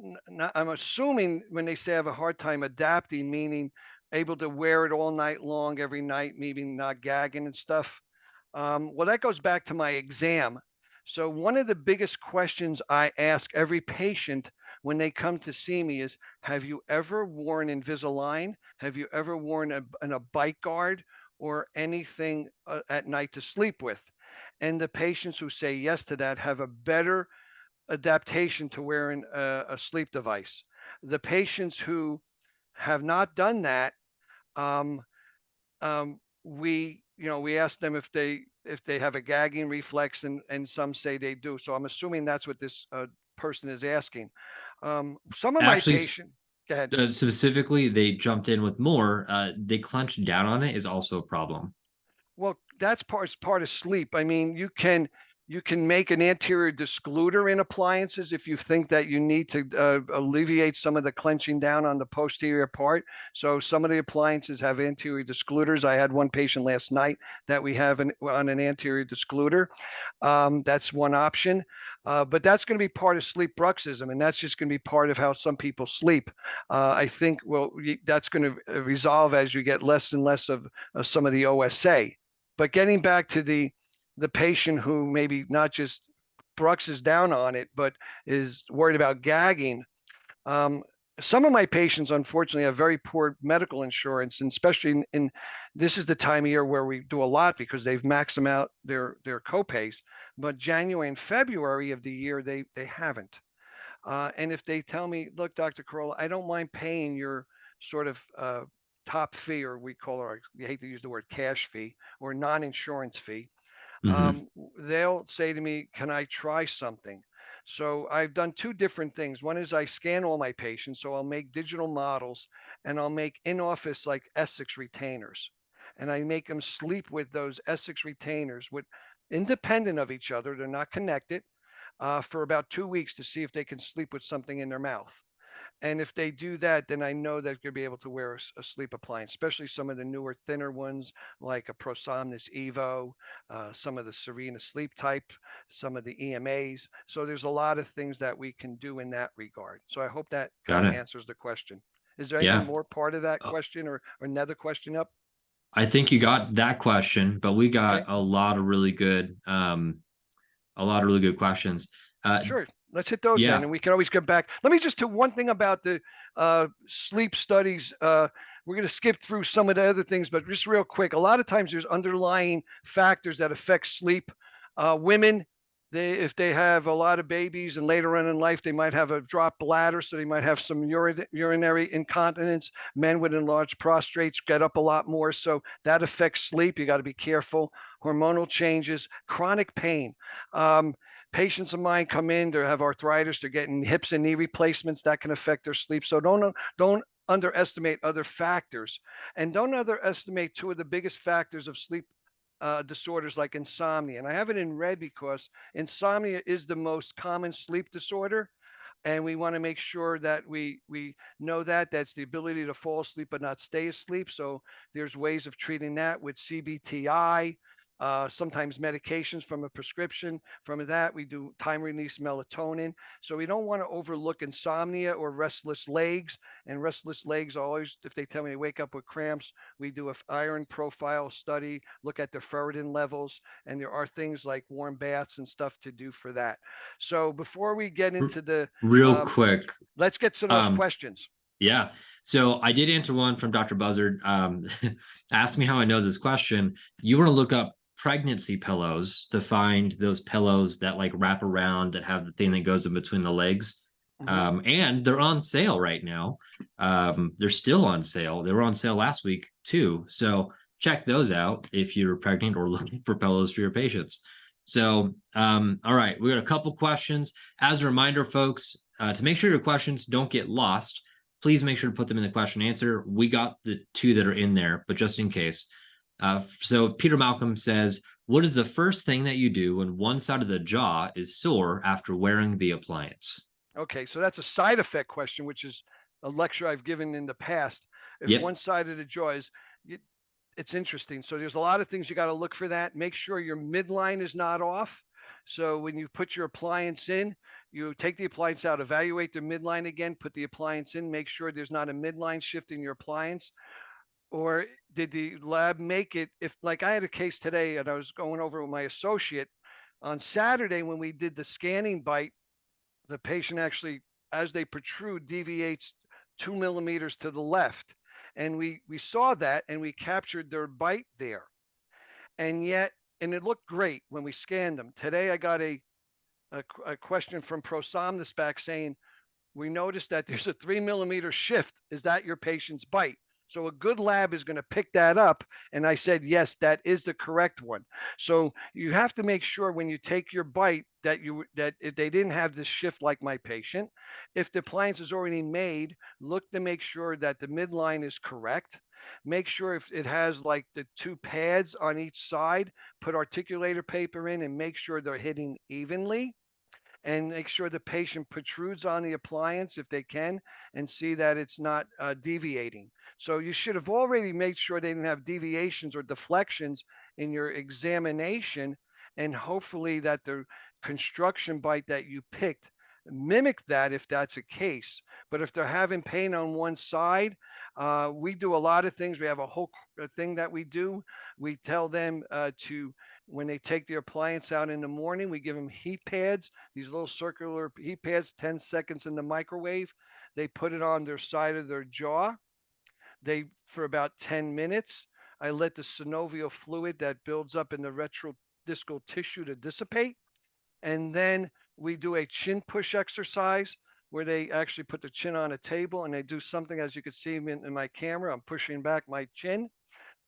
I'm assuming when they say I have a hard time adapting, meaning able to wear it all night long, every night, maybe not gagging and stuff. Well, that goes back to my exam. So one of the biggest questions I ask every patient when they come to see me is, have you ever worn Invisalign? Have you ever worn a bite guard or anything at night to sleep with? And the patients who say yes to that have a better adaptation to wearing a sleep device. The patients who have not done that, um, we ask them if they have a gagging reflex, and some say they do. So I'm assuming that's what this person is asking. Some of my Actually, patient, go ahead. specifically, they jumped in with more. They clenched down on it is also a problem. Well, that's part of sleep. I mean, you can make an anterior discluder in appliances if you think that you need to alleviate some of the clenching down on the posterior part. So some of the appliances have anterior discluders. I had one patient last night that we have on an anterior discluder. That's one option, but that's going to be part of sleep bruxism, and that's just going to be part of how some people sleep. I think that's going to resolve as you get less and less of some of the OSA. But getting back to the patient who maybe not just bruxes down on it, but is worried about gagging. Um, some of my patients, unfortunately, have very poor medical insurance, and especially this is the time of year where we do a lot because they've maxed them out their copays. But January and February of the year, they haven't. And if they tell me, look, Dr. Carollo, I don't mind paying your sort of top fee, or we call it, we hate to use the word cash fee or non-insurance fee, Hmm. they'll say to me, can I try something? So I've done two different things. One is I scan all my patients. So I'll make digital models, and I'll make in-office like Essex retainers. And I make them sleep with those Essex retainers with independent of each other. They're not connected, for about 2 weeks to see if they can sleep with something in their mouth. And if they do that, then I know that they'll be able to wear a sleep appliance, especially some of the newer, thinner ones like a Prosomnus Evo, some of the Serena Sleep Type, some of the EMAs. So there's a lot of things that we can do in that regard. So I hope that kind Got of it. answers the question. Is there anything Yeah. more part of that Uh, question, or another question up? I think you got that question, but we got Okay, a lot of really good questions. sure. Let's hit those then, Yeah. and we can always get back. Let me just do one thing about the sleep studies. we're going to skip through some of the other things, but just real quick, a lot of times there's underlying factors that affect sleep. Women, if they have a lot of babies and later on in life, they might have a dropped bladder, so they might have some urinary incontinence. Men with enlarged prostrates get up a lot more, so that affects sleep. You got to be careful. Hormonal changes, chronic pain. Patients of mine come in, they have arthritis, they're getting hips and knee replacements that can affect their sleep. So don't underestimate other factors, and don't underestimate two of the biggest factors of sleep disorders like insomnia. And I have it in red because insomnia is the most common sleep disorder. And we want to make sure that we know that that's the ability to fall asleep but not stay asleep. So there's ways of treating that with CBTI, sometimes medications from a prescription. From that, we do time release melatonin. So we don't want to overlook insomnia or restless legs. And restless legs always, if they tell me they wake up with cramps, we do a iron profile study, look at their ferritin levels, and there are things like warm baths and stuff to do for that. So before we get into the, Real quick. let's get to those questions. Yeah. So I did answer one from Dr. Buzzard. Ask me how I know this question. You want to look up pregnancy pillows to find those pillows that like wrap around that have the thing that goes in between the legs. And they're on sale right now. They're still on sale. They were on sale last week too. So check those out if you're pregnant or looking for pillows for your patients. So, all right, we got a couple questions. As a reminder, folks, to make sure your questions don't get lost, please make sure to put them in the question answer. We got the two that are in there, but just in case. So Peter Malcolm says, what is the first thing that you do when one side of the jaw is sore after wearing the appliance? Okay, so that's a side effect question, which is a lecture I've given in the past. If one side of the jaw is, it's interesting. So there's a lot of things you got to look for that. Make sure your midline is not off. So when you put your appliance in, you take the appliance out, evaluate the midline again, put the appliance in, make sure there's not a midline shift in your appliance. Or did the lab make it? If, like, I had a case today and I was going over with my associate on Saturday when we did the scanning bite, the patient actually, as they protrude, deviates 2 millimeters to the left. And we saw that and we captured their bite there. And yet, and it looked great when we scanned them. Today, I got a question from Prosomnus back saying, we noticed that there's a 3 millimeter shift. Is that your patient's bite? So a good lab is going to pick that up. And I said, yes, that is the correct one. So you have to make sure when you take your bite that if they didn't have this shift like my patient. If the appliance is already made, look to make sure that the midline is correct. Make sure if it has like the two pads on each side, put articulator paper in and make sure they're hitting evenly. And make sure the patient protrudes on the appliance if they can and see that it's not deviating. So you should have already made sure they didn't have deviations or deflections in your examination, and hopefully that the construction bite that you picked mimic that if that's a case. But if they're having pain on one side, we do a lot of things. We have a whole thing that we do. We tell them when they take their appliance out in the morning, we give them heat pads, these little circular heat pads, 10 seconds in the microwave. They put it on their side of their jaw. For about 10 minutes, I let the synovial fluid that builds up in the retrodiscal tissue to dissipate. And then we do a chin push exercise where they actually put the chin on a table and they do something, as you can see in my camera, I'm pushing back my chin.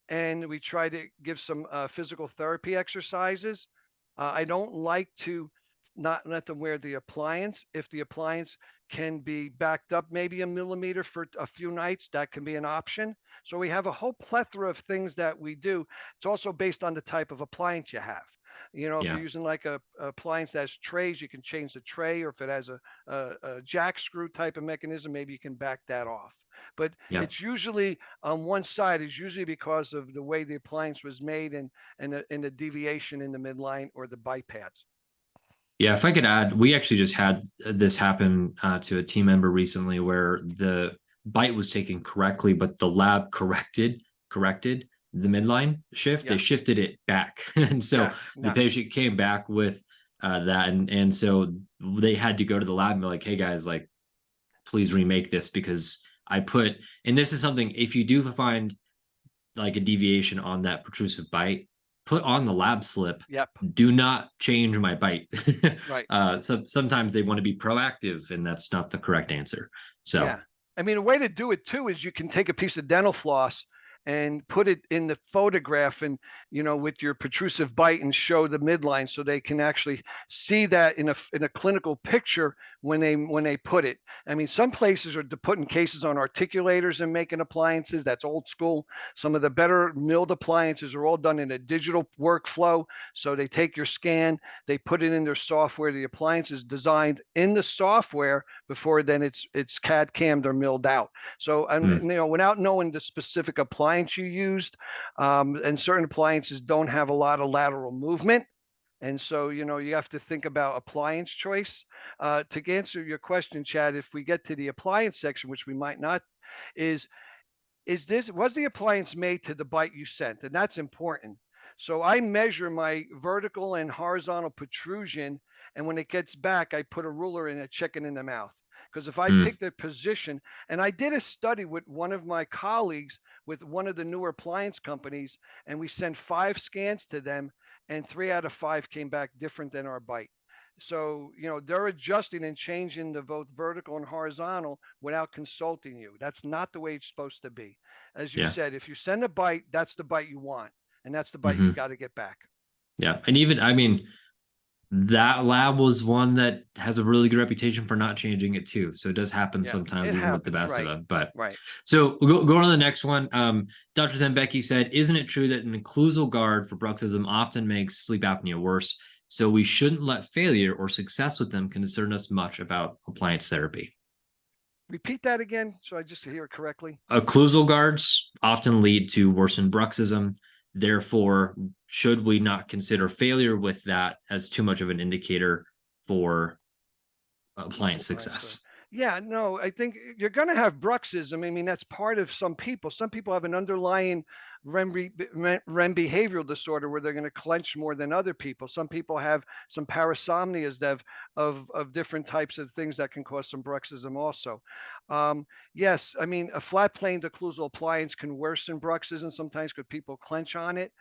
And we try to give some physical therapy exercises. I don't like to not let them wear the appliance. If the appliance can be backed up maybe 1 millimeter for a few nights, that can be an option. So we have a whole plethora of things that we do. It's also based on the type of appliance you have. You know, if you're using like a appliance that has trays, you can change the tray, or if it has a jack screw type of mechanism, maybe you can back that off. But it's usually on one side is usually because of the way the appliance was made and the deviation in the midline or the bite pads. Yeah, if I could add, we actually just had this happen to a team member recently where the bite was taken correctly, but the lab corrected the midline shift. They shifted it back. And so the patient came back with that. And so they had to go to the lab and be like, hey guys, like, please remake this because I put, and this is something, if you do find like a deviation on that protrusive bite, put on the lab slip. Yep. Do not change my bite. Right. So sometimes they want to be proactive, and that's not the correct answer. So Yeah. I mean, a way to do it too is you can take a piece of dental floss and put it in the photograph and, with your protrusive bite and show the midline so they can actually see that in a clinical picture when they put it. I mean, some places are putting cases on articulators and making appliances. That's old school. Some of the better milled appliances are all done in a digital workflow. So they take your scan, they put it in their software. The appliance is designed in the software before then it's CAD cammed or milled out. So, without knowing the specific appliance you used, and certain appliances don't have a lot of lateral movement. And so, you have to think about appliance choice. To answer your question, Chad, if we get to the appliance section, which we might not, is was the appliance made to the bite you sent? And that's important. So I measure my vertical and horizontal protrusion, and when it gets back, I put a ruler in it, check it in the mouth. Because if I pick the position, and I did a study with one of my colleagues with one of the newer appliance companies, and we sent 5 scans to them, and 3 out of 5 came back different than our bite. So, they're adjusting and changing the both vertical and horizontal without consulting you. That's not the way it's supposed to be. As you yeah. said, if you send a bite, that's the bite you want, and that's the bite you Mm-hmm. got to get back. Yeah. And even, I mean, that lab was one that has a really good reputation for not changing it too. So it does happen Yeah, sometimes, it even with the happens, best of right? them. But Right. so we'll go on to the next one. Dr. Zembecki said, isn't it true that an occlusal guard for bruxism often makes sleep apnea worse? So we shouldn't let failure or success with them concern us much about appliance therapy. Repeat that again, so I just hear it correctly. Occlusal guards often lead to worsened bruxism. Therefore, should we not consider failure with that as too much of an indicator for appliance success? Yeah, no, I think you're going to have bruxism. I mean, that's part of some people. Some people have an underlying REM behavioral disorder where they're going to clench more than other people. Some people have some parasomnias that of different types of things that can cause some bruxism also. Yes, I mean, a flat planed occlusal appliance can worsen bruxism sometimes because people clench on it.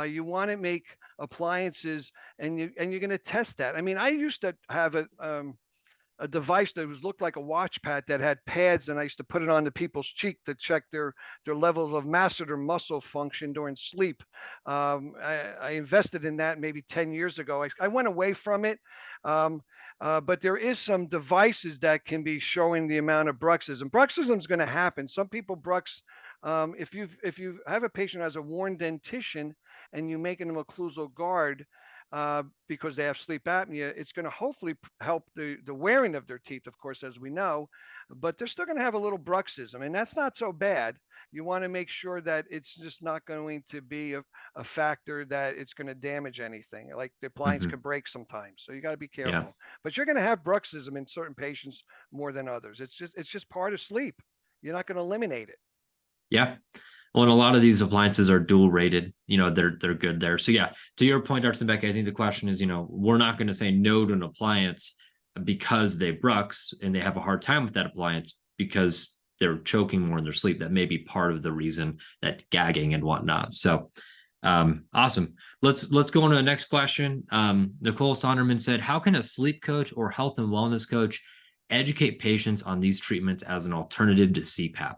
You want to make appliances, and you're going to test that. I mean, I used to have a device that looked like a watch pad that had pads, and I used to put it on the people's cheek to check their levels of masseter muscle function during sleep. I invested in that maybe 10 years ago. I went away from it, but there is some devices that can be showing the amount of bruxism. Bruxism is going to happen. Some people brux. If you have a patient who has a worn dentition and you make an occlusal guard, because they have sleep apnea, it's going to hopefully help the wearing of their teeth, of course, as we know, but they're still going to have a little bruxism, and that's not so bad. You want to make sure that it's just not going to be a factor that it's going to damage anything. Like the appliance Mm-hmm. could break sometimes, so you got to be Yeah. careful. But you're going to have bruxism in certain patients more than others. It's just part of sleep. You're not going to eliminate it. Yeah. Well, and a lot of these appliances are dual rated. They're good there. So yeah, to your point, Dr. Beck, I think the question is, we're not going to say no to an appliance because they brux and they have a hard time with that appliance because they're choking more in their sleep. That may be part of the reason, that gagging and whatnot. So awesome. Let's go on to the next question. Nicole Sonderman said, how can a sleep coach or health and wellness coach educate patients on these treatments as an alternative to CPAP?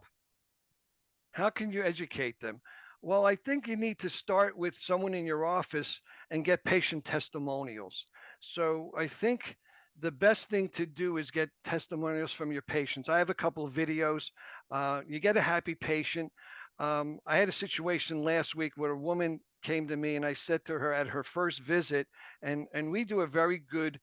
How can you educate them? Well, I think you need to start with someone in your office and get patient testimonials. So I think the best thing to do is get testimonials from your patients. I have a couple of videos. You get a happy patient. I had a situation last week where a woman came to me and I said to her at her first visit, and we do a very good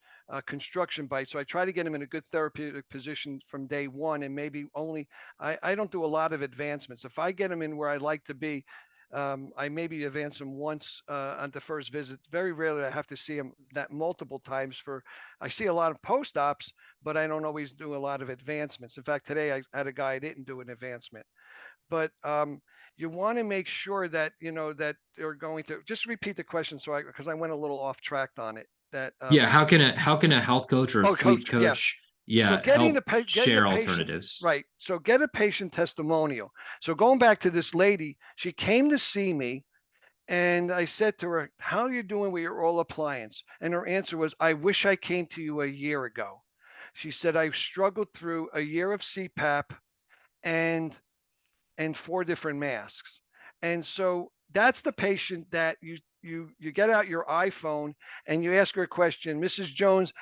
construction bite. So I try to get them in a good therapeutic position from day one, and maybe only I don't do a lot of advancements. If I get them in where I like to be, I maybe advance them once on the first visit. Very rarely I have to see them that multiple times. I see a lot of post-ops, but I don't always do a lot of advancements. In fact, today I had a guy I didn't do an advancement. But you want to make sure that that they're going to just repeat the question, so because I went a little off track on it. That Yeah, how can a health coach or a oh, sleep coach, yes, coach, So Yeah, getting help getting a share patient, alternatives. right. So get a patient testimonial. So going back to this lady, she came to see me and I said to her, "How are you doing with your oral appliance?" And her answer was, "I wish I came to you a year ago." She said, "I've struggled through a year of CPAP and 4 different masks." And so that's the patient that you get out your iPhone and you ask her a question, "Mrs. Jones,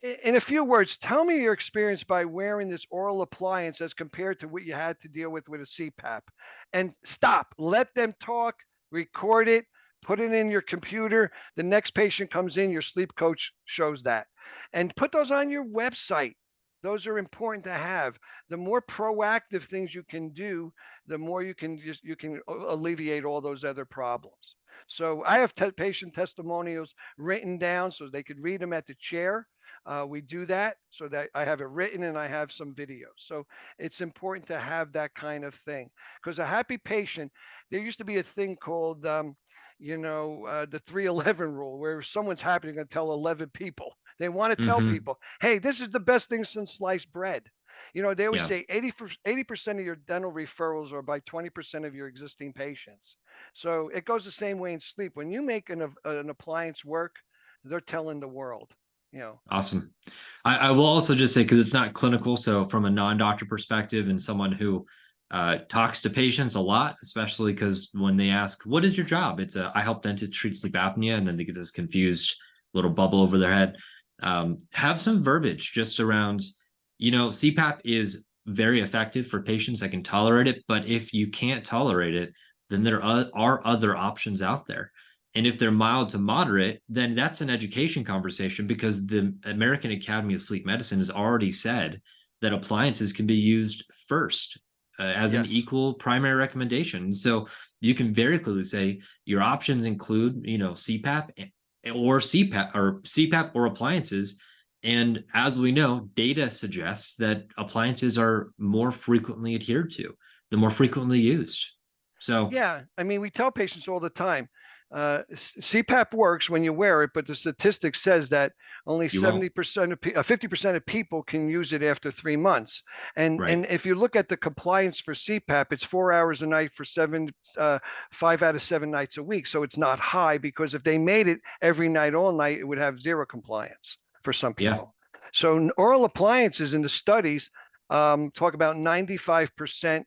in a few words, tell me your experience by wearing this oral appliance as compared to what you had to deal with a CPAP." And stop, let them talk, record it, put it in your computer. The next patient comes in, your sleep coach shows that. And put those on your website. Those are important to have. The more proactive things you can do, the more you can alleviate all those other problems. So I have patient testimonials written down so they could read them at the chair. We do that so that I have it written and I have some videos. So it's important to have that kind of thing because a happy patient, there used to be a thing called, the 311 rule where if someone's happy, they're going to tell 11 people. They want to tell Hmm. people, hey, this is the best thing since sliced bread. They always Yeah. say 80% of your dental referrals are by 20% of your existing patients. So it goes the same way in sleep. When you make an appliance work, they're telling the world, you know. Awesome. I will also just say, because it's not clinical, so from a non-doctor perspective and someone who talks to patients a lot, especially because when they ask, what is your job? It's I help dentists treat sleep apnea, and then they get this confused little bubble over their head. Have some verbiage just around, CPAP is very effective for patients that can tolerate it, but if you can't tolerate it, then there are other options out there. And if they're mild to moderate, then that's an education conversation because the American Academy of Sleep Medicine has already said that appliances can be used first as an Yes. equal primary recommendation. So you can very clearly say your options include, CPAP or appliances. And as we know, data suggests that appliances are more frequently adhered to, the more frequently used. So Yeah, I mean, we tell patients all the time, CPAP works when you wear it, but the statistics says that only you won't. 50% of people can use it after 3 months. And Right. and if you look at the compliance for CPAP, it's 4 hours a night for 5 out of 7 nights a week. So it's not high because if they made it every night, all night, it would have zero compliance for some Yeah. people. So oral appliances in the studies talk about 95%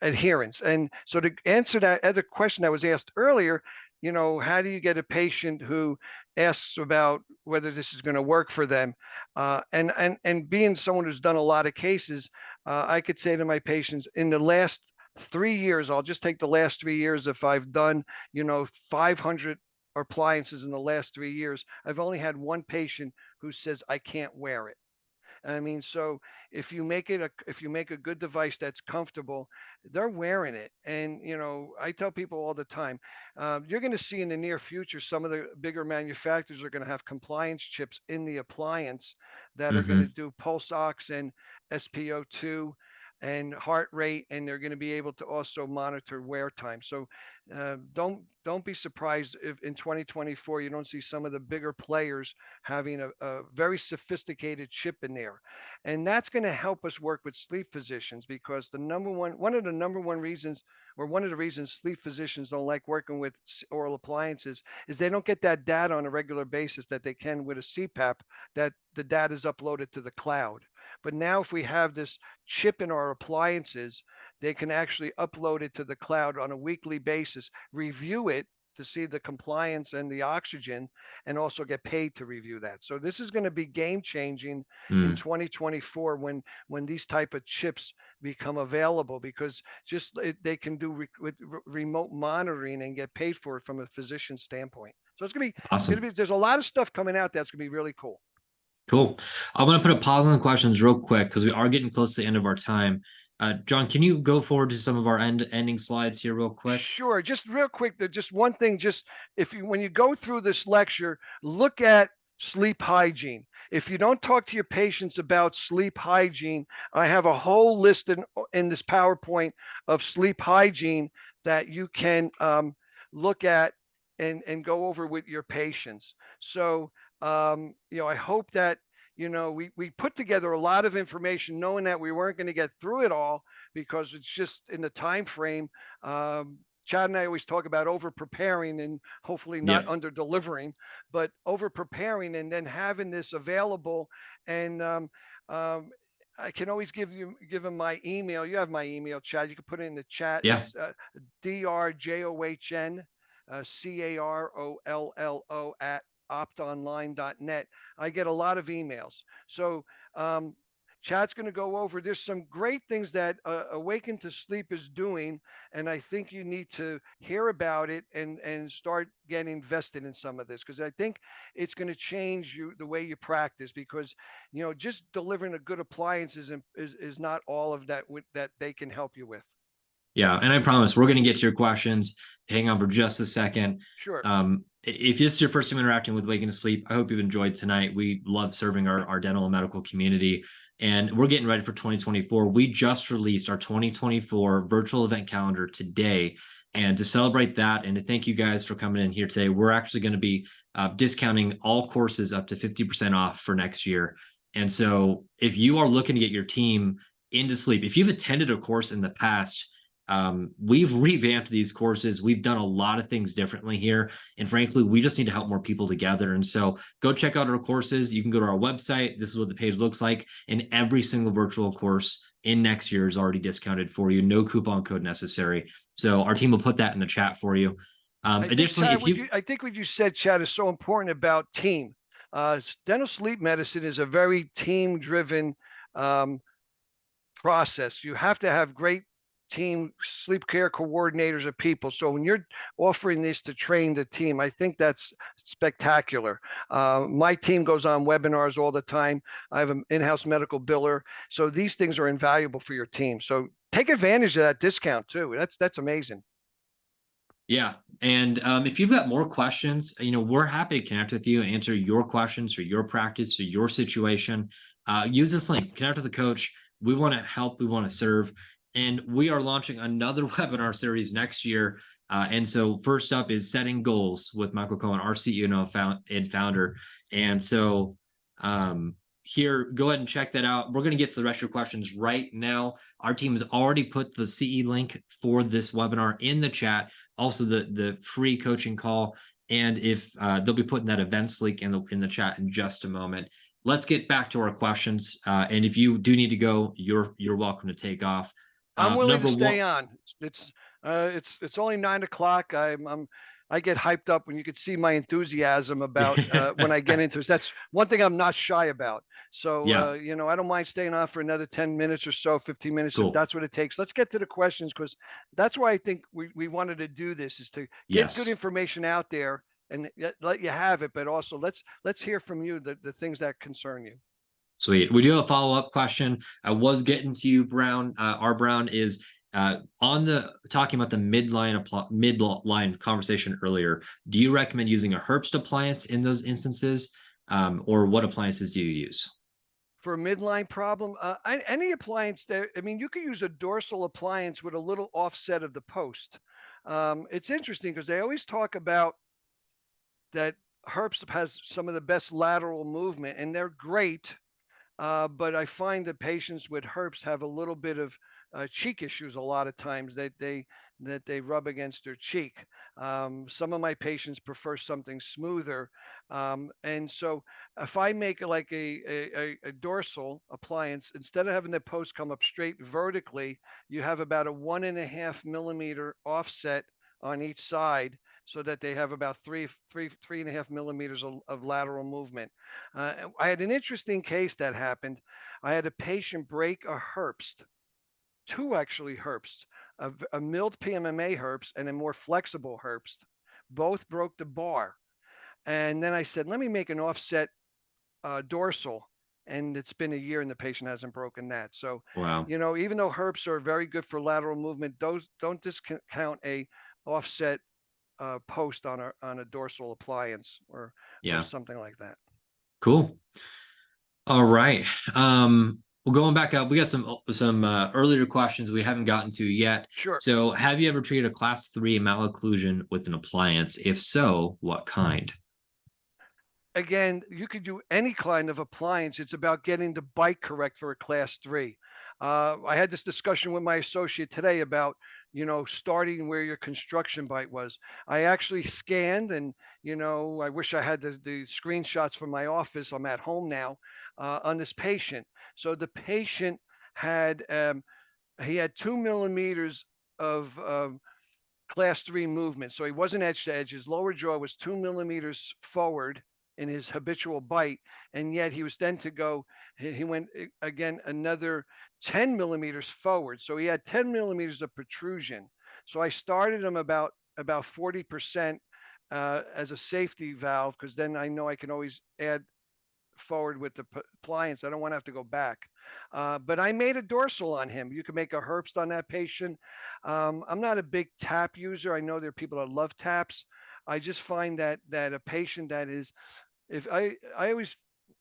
adherence. And so to answer that other question that was asked earlier, how do you get a patient who asks about whether this is going to work for them? And being someone who's done a lot of cases, I could say to my patients in the last 3 years, I'll just take the last 3 years. If I've done, 500 appliances in the last 3 years, I've only had one patient who says I can't wear it. I mean, so if you make a good device that's comfortable, they're wearing it. And I tell people all the time, you're going to see in the near future some of the bigger manufacturers are going to have compliance chips in the appliance that are going to Hmm. do pulse ox and SpO2 and heart rate, and they're going to be able to also monitor wear time. So don't be surprised if in 2024 you don't see some of the bigger players having a very sophisticated chip in there. And that's going to help us work with sleep physicians because one of the number one reasons, or one of the reasons sleep physicians don't like working with oral appliances is they don't get that data on a regular basis that they can with a CPAP, that the data is uploaded to the cloud. But now if we have this chip in our appliances, they can actually upload it to the cloud on a weekly basis, review it to see the compliance and the oxygen, and also get paid to review that. So this is going to be game changing in Mm, 2024 when these type of chips become available because they can do with remote monitoring and get paid for it from a physician standpoint. So it's going to awesome. be there's a lot of stuff coming out that's going to be really cool. Cool. I'm going to put a pause on the questions real quick because we are getting close to the end of our time. John, can you go forward to some of our ending slides here real quick? Sure. Just real quick, just one thing, just if you when you go through this lecture, look at sleep hygiene. If you don't talk to your patients about sleep hygiene, I have a whole list in this PowerPoint of sleep hygiene that you can look at and go over with your patients. So I hope that we put together a lot of information knowing that we weren't going to get through it all because it's just in the time frame. Chad and I always talk about over preparing and hopefully not Yep. under delivering, but over preparing and then having this available. And I can always give him my email. You have my email, Chad. You can put it in the chat. Yeah. It's DRJOHN CAROLLO at optonline.net. I get a lot of emails. So Chad's going to go over. There's some great things that Awaken to Sleep is doing, and I think you need to hear about it and start getting invested in some of this because I think it's going to change the way you practice because just delivering a good appliance is not all of that that they can help you with. Yeah, and I promise we're going to get to your questions. Hang on for just a second. Sure. If this is your first time interacting with Waking to Sleep, I hope you've enjoyed tonight. We love serving our dental and medical community, and we're getting ready for 2024. We just released our 2024 virtual event calendar today. And to celebrate that and to thank you guys for coming in here today, we're actually going to be discounting all courses up to 50% off for next year. And so if you are looking to get your team into sleep, if you've attended a course in the past, we've revamped these courses. We've done a lot of things differently here. And frankly, we just need to help more people together. And so go check out our courses. You can go to our website. This is what the page looks like. And every single virtual course in next year is already discounted for you. No coupon code necessary. So our team will put that in the chat for you. Additionally, Chad, I think what you said, Chad, is so important about team. Dental sleep medicine is a very team-driven process. You have to have great team sleep care coordinators of people. So when you're offering this to train the team, I think that's spectacular. My team goes on webinars all the time. I have an in-house medical biller. So these things are invaluable for your team. So take advantage of that discount too. That's amazing. Yeah. And if you've got more questions, we're happy to connect with you, answer your questions for your practice, for your situation. Use this link, connect with the coach. We want to help. We want to serve. And we are launching another webinar series next year. And so first up is setting goals with Michael Cohen, our CEO and founder. And so here, go ahead and check that out. We're going to get to the rest of your questions right now. Our team has already put the CE link for this webinar in the chat, also the free coaching call. And if they'll be putting that events link in the chat in just a moment. Let's get back to our questions. And if you do need to go, you're welcome to take off. I'm willing to stay on. It's only 9 o'clock. I get hyped up when you could see my enthusiasm about when I get into it. That's one thing I'm not shy about. So, yeah. I don't mind staying on for another 10 minutes or so, 15 minutes, Cool. if that's what it takes. Let's get to the questions because that's why I think we wanted to do this is to get good information out there and let you have it. But also let's hear from you the things that concern you. Sweet. We do have a follow-up question. I was getting to you, Brown. R. Brown is talking about the midline conversation earlier. Do you recommend using a Herbst appliance in those instances, or what appliances do you use? For a midline problem, any appliance there, you could use a dorsal appliance with a little offset of the post. It's interesting because they always talk about that Herbst has some of the best lateral movement, and they're great. But I find that patients with Herbst have a little bit of cheek issues a lot of times that they rub against their cheek. Some of my patients prefer something smoother, and so if I make like a dorsal appliance, instead of having the post come up straight vertically, you have about a 1.5 millimeter offset on each side, so that they have about 3.5 millimeters of lateral movement. I had an interesting case that happened. I had a patient break a Herbst, two actually Herbsts, a milled PMMA Herbst and a more flexible Herbst. Both broke the bar. And then I said, let me make an offset dorsal. And it's been a year and the patient hasn't broken that. So, wow. Even though Herbsts are very good for lateral movement, those don't discount a offset post on a dorsal appliance or something like that. Cool. All right. Well, going back up, we got some earlier questions we haven't gotten to yet. Sure. So, have you ever treated a class 3 malocclusion with an appliance? If so, what kind? again, you could do any kind of appliance. It's about getting the bite correct for a class 3. I had this discussion with my associate today about, starting where your construction bite was. I actually scanned, and, I wish I had the screenshots from my office. I'm at home now, on this patient. So the patient had, he had 2 millimeters of class 3 movement. So he wasn't edge to edge. His lower jaw was 2 millimeters forward in his habitual bite. And yet he was then to go, he went again another 10 millimeters forward. So he had 10 millimeters of protrusion. So I started him about 40% as a safety valve, because then I know I can always add forward with the appliance. I don't want to have to go back. But I made a dorsal on him. You can make a Herbst on that patient. I'm not a big tap user. I know there are people that love taps. I just find that a patient that is, if I always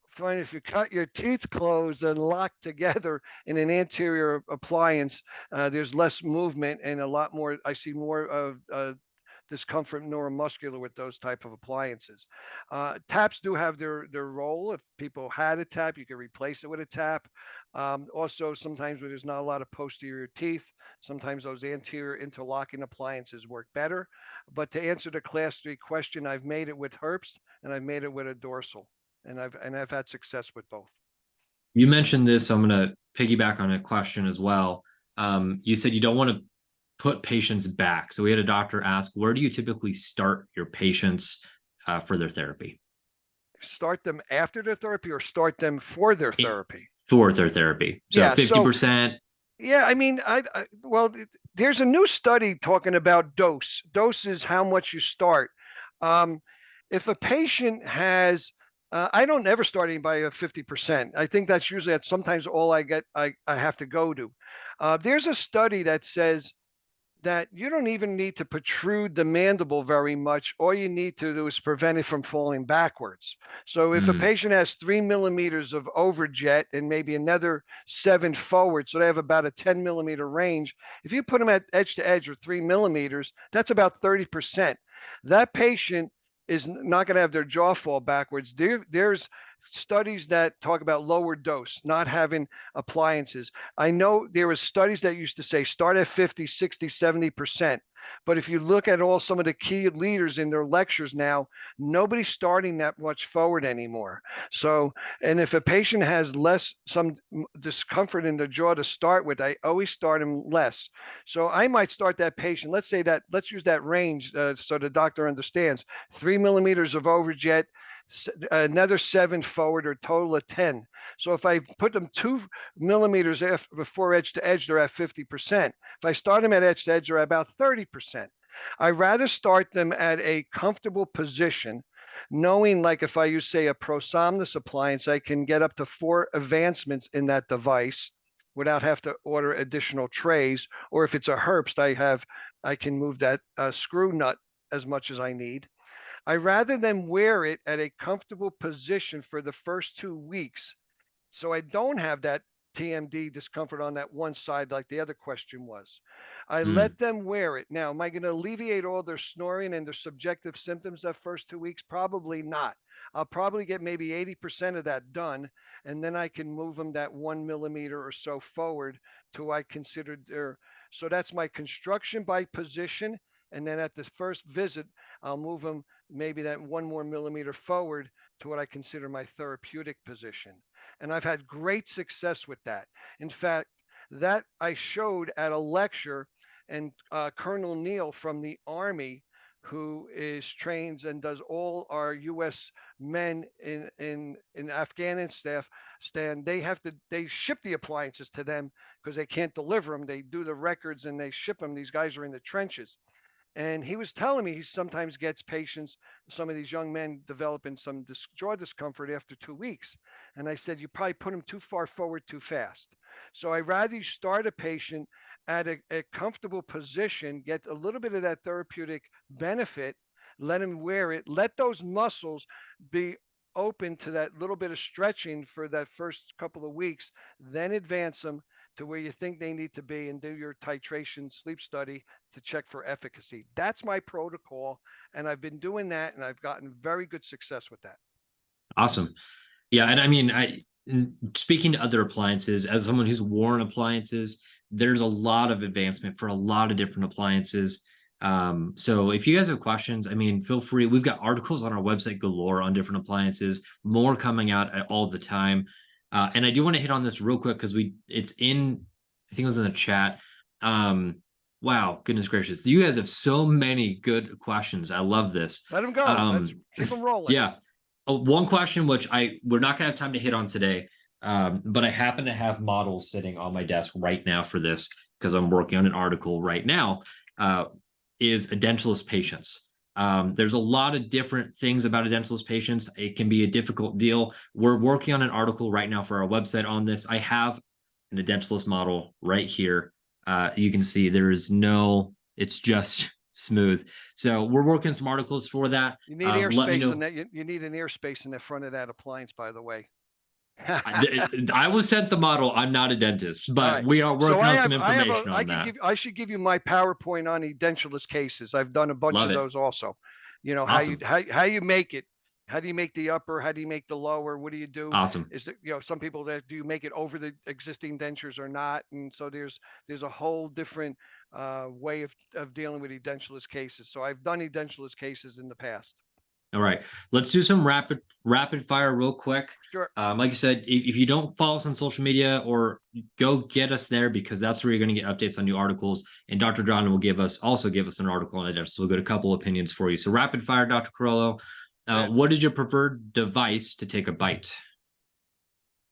find if you cut your teeth closed and locked together in an anterior appliance, there's less movement and a lot more. I see more of discomfort neuromuscular with those type of appliances. Taps do have their role. If people had a tap, you can replace it with a tap. Also, sometimes where there's not a lot of posterior teeth, sometimes those anterior interlocking appliances work better. But to answer the class 3 question, I've made it with Herbst and I've made it with a dorsal, and I've had success with both. You mentioned this, so I'm going to piggyback on a question as well. You said you don't want to put patients back. So we had a doctor ask, where do you typically start your patients for their therapy? Start them after their therapy or start them for their therapy? For their therapy. So Yeah. So 50%. yeah, I mean, well, there's a new study talking about dose. Dose is how much you start. Um, if a patient has, I don't ever start anybody at 50%. I think that's usually at sometimes all I get. I have to go to. There's a study that says that you don't even need to protrude the mandible very much. All you need to do is prevent it from falling backwards. So if a Mm, patient has 3 millimeters of overjet and maybe another 7 forward, so they have about a 10 millimeter range, if you put them at edge to edge or 3 millimeters, that's about 30%. That patient is not going to have their jaw fall backwards. There's studies that talk about lower dose, not having appliances. I know there was studies that used to say start at 50, 60, 70%. But if you look at all some of the key leaders in their lectures now, nobody's starting that much forward anymore. So, and if a patient has some discomfort in the jaw to start with, I always start them less. So I might start that patient, let's use that range so the doctor understands. 3 millimeters of overjet, another 7 forward, or total of 10. So if I put them 2 millimeters before edge to edge, they're at 50%. If I start them at edge to edge, they're at about 30%. I rather start them at a comfortable position, knowing like if I use, say, a prosomnus appliance, I can get up to 4 advancements in that device without have to order additional trays. Or if it's a Herbst, I can move that screw nut as much as I need. I rather than wear it at a comfortable position for the first 2 weeks, so I don't have that TMD discomfort on that one side like the other question was. I mm. let them wear it. Now, am I going to alleviate all their snoring and their subjective symptoms that first 2 weeks? Probably not. I'll probably get maybe 80% of that done, and then I can move them that 1 millimeter or so forward to I considered their. So that's my construction by position. And then at the first visit, I'll move them maybe that 1 more millimeter forward to what I consider my therapeutic position. And I've had great success with that. In fact, that I showed at a lecture, and Colonel Neal from the Army, who is trains and does all our U.S. men in Afghanistan, they ship the appliances to them because they can't deliver them. They do the records and they ship them. These guys are in the trenches. And he was telling me he sometimes gets patients, some of these young men developing some jaw discomfort after 2 weeks. And I said, you probably put them too far forward too fast. So I rather you start a patient at a comfortable position, get a little bit of that therapeutic benefit, let him wear it, let those muscles be open to that little bit of stretching for that first couple of weeks, then advance them to where you think they need to be and do your titration sleep study to check for efficacy. That's my protocol. And I've been doing that and I've gotten very good success with that. Awesome. Yeah, and I mean, speaking to other appliances, as someone who's worn appliances, there's a lot of advancement for a lot of different appliances. So if you guys have questions, I mean, feel free. We've got articles on our website galore on different appliances, more coming out all the time. And I do want to hit on this real quick because it's in, I think it was in the chat. Um, wow, goodness gracious. You guys have so many good questions. I love this. Let them go. Let's keep them rolling. Yeah. One question which we're not gonna have time to hit on today, but I happen to have models sitting on my desk right now for this because I'm working on an article right now. Is edentulous patients. There's a lot of different things about edentulous patients. It can be a difficult deal. We're working on an article right now for our website on this. I have an edentulous model right here. You can see there is no, it's just smooth. So we're working some articles for that. You need airspace in that. You need an airspace in the front of that appliance, by the way. I was sent the model. I'm not a dentist, but right. we are working on some information on that. I should give you my PowerPoint on edentulous cases. I've done a bunch of those also. You know, awesome. how you make it. How do you make the upper? How do you make the lower? What do you do? Awesome. Is it, you know, some people that do you make it over the existing dentures or not? And so there's a whole different way of dealing with edentulous cases. So I've done edentulous cases in the past. All right, let's do some rapid fire real quick. Sure. Like I said, if you don't follow us on social media, or go get us there, because that's where you're going to get updates on new articles. And Dr. John will also give us an article on it. So we'll get a couple opinions for you. So rapid fire, Dr. Carollo. What is your preferred device to take a bite?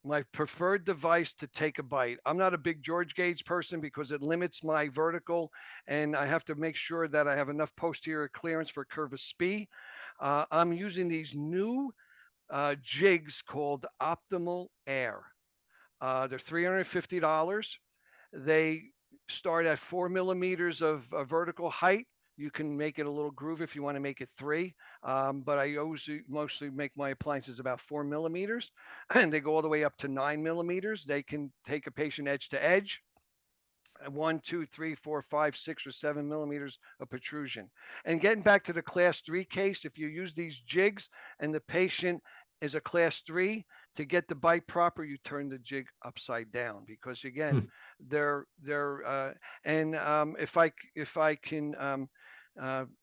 My preferred device to take a bite. I'm not a big George gauge person because it limits my vertical, and I have to make sure that I have enough posterior clearance for curvus spee. I'm using these new jigs called Optimal Air. They're $350. They start at 4 millimeters of vertical height. You can make it a little groove if you want to make it 3. But I mostly make my appliances about 4 millimeters, and they go all the way up to 9 millimeters. They can take a patient edge to edge. 1, 2, 3, 4, 5, 6, or 7 millimeters of protrusion. And getting back to the class 3 case, if you use these jigs and the patient is a class 3, to get the bite proper, you turn the jig upside down, because again, they're if I can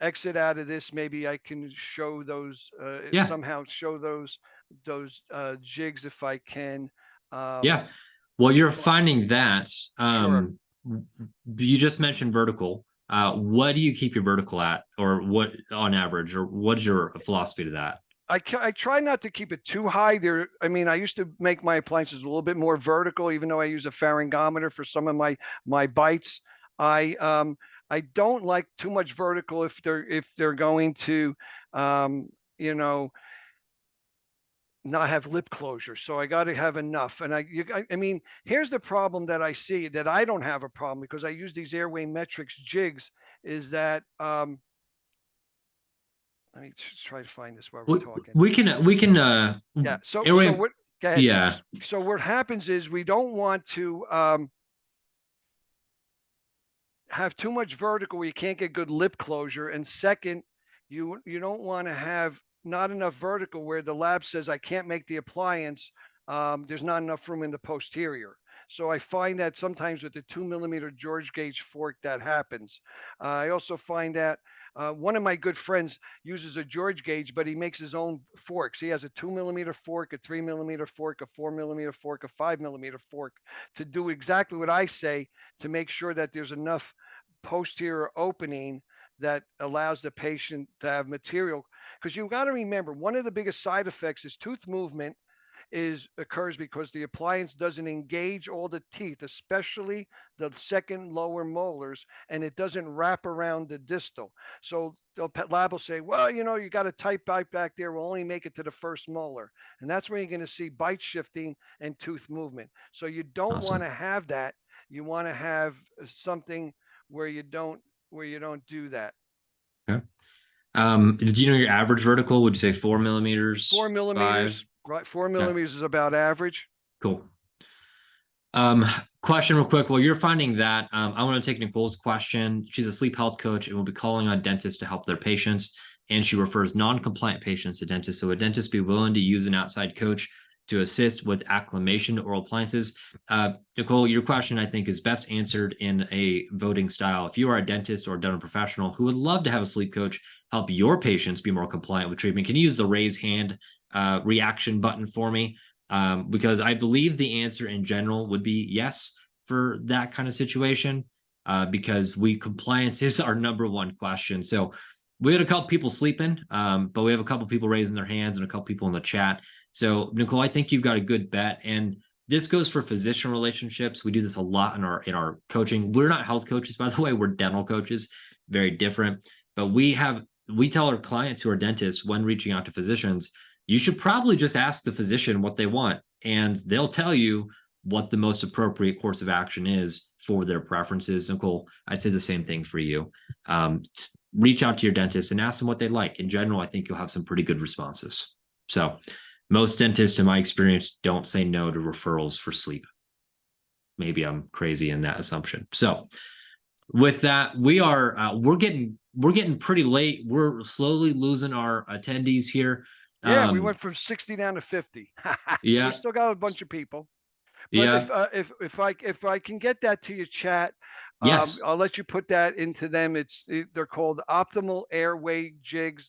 exit out of this, maybe I can show those somehow show those jigs if I can. Yeah. Well, you're finding that. Sure. You just mentioned vertical. What do you keep your vertical at, or what on average, or what's your philosophy to that? I try not to keep it too high there. I mean, I used to make my appliances a little bit more vertical, even though I use a pharyngometer for some of my bites. I don't like too much vertical if they're going to, you know, not have lip closure. So I got to have enough. And I mean, here's the problem that I see, that I don't have a problem because I use these Airway Metrics jigs, is that let me try to find this while we're talking. We can yeah. So what? Go ahead. Yeah. So what happens is we don't want to have too much vertical where you can't get good lip closure, and second, you don't want to have not enough vertical where the lab says I can't make the appliance. There's not enough room in the posterior. So I find that sometimes with the 2 millimeter George gauge fork that happens. I also find that one of my good friends uses a George gauge, but he makes his own forks. He has a 2 millimeter fork, a 3 millimeter fork, a 4 millimeter fork, a 5 millimeter fork, to do exactly what I say, to make sure that there's enough posterior opening that allows the patient to have material. Because you've got to remember, one of the biggest side effects is tooth movement occurs because the appliance doesn't engage all the teeth, especially the second lower molars, and it doesn't wrap around the distal. So the lab will say, well, you know, you got a tight bite back there, we'll only make it to the first molar. And that's where you're going to see bite shifting and tooth movement. So you don't want to have that. You want to have something where you don't do that. Okay. Do you know your average vertical? Would you say 4 millimeters? 4 millimeters, 5? Right? 4 millimeters is about average. Cool. Question real quick. While you're finding that, I want to take Nicole's question. She's a sleep health coach and will be calling on dentists to help their patients. and she refers non-compliant patients to dentists. So a dentist be willing to use an outside coach to assist with acclimation oral appliances. Nicole, your question, I think, is best answered in a voting style. If you are a dentist or a dental professional who would love to have a sleep coach help your patients be more compliant with treatment, can you use the raise hand reaction button for me? Because I believe the answer in general would be yes for that kind of situation, because compliance is our number one question. So we had a couple people sleeping, but we have a couple people raising their hands and a couple people in the chat. So Nicole, I think you've got a good bet. And this goes for physician relationships. We do this a lot in our coaching. We're not health coaches, by the way, we're dental coaches, very different. But we tell our clients who are dentists when reaching out to physicians, you should probably just ask the physician what they want, and they'll tell you what the most appropriate course of action is for their preferences. Nicole, I'd say the same thing for you. Reach out to your dentist and ask them what they like. In general, I think you'll have some pretty good responses. So most dentists, in my experience, don't say no to referrals for sleep. Maybe I'm crazy in that assumption. So with that, we're getting pretty late. We're slowly losing our attendees here. Yeah, we went from 60 down to 50. Yeah. We still got a bunch of people. But Yeah. if I can get that to your chat, Yes. I'll let you put that into them. They're called optimal airway jigs.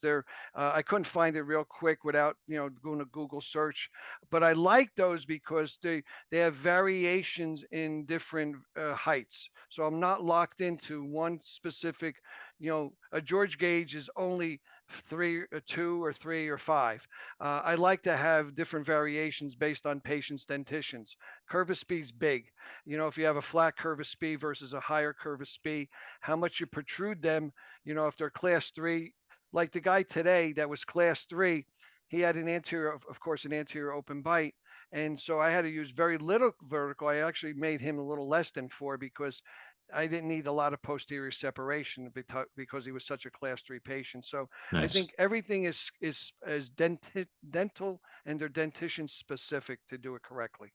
I couldn't find it real quick without doing a Google search, but I like those because they have variations in different heights. So I'm not locked into one specific. A George gauge is only 3, 2, or 3 or 5. I like to have different variations based on patients' dentitions. Curvus speed's big. If you have a flat curvus speed versus a higher curvus speed, how much you protrude them, if they're class 3, like the guy today that was class 3, he had an anterior, of course, an anterior open bite. And so I had to use very little vertical. I actually made him a little less than 4 because I didn't need a lot of posterior separation because he was such a class 3 patient. So I Nice. think everything is dental and their dentition specific to do it correctly.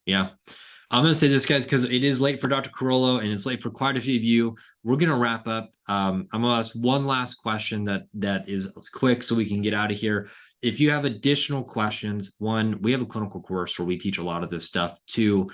Yeah. I'm going to say this, guys, because it is late for Dr. Carollo and it's late for quite a few of you. We're going to wrap up. I'm going to ask one last question that is quick so we can get out of here. If you have additional questions, one, we have a clinical course where we teach a lot of this stuff. Two,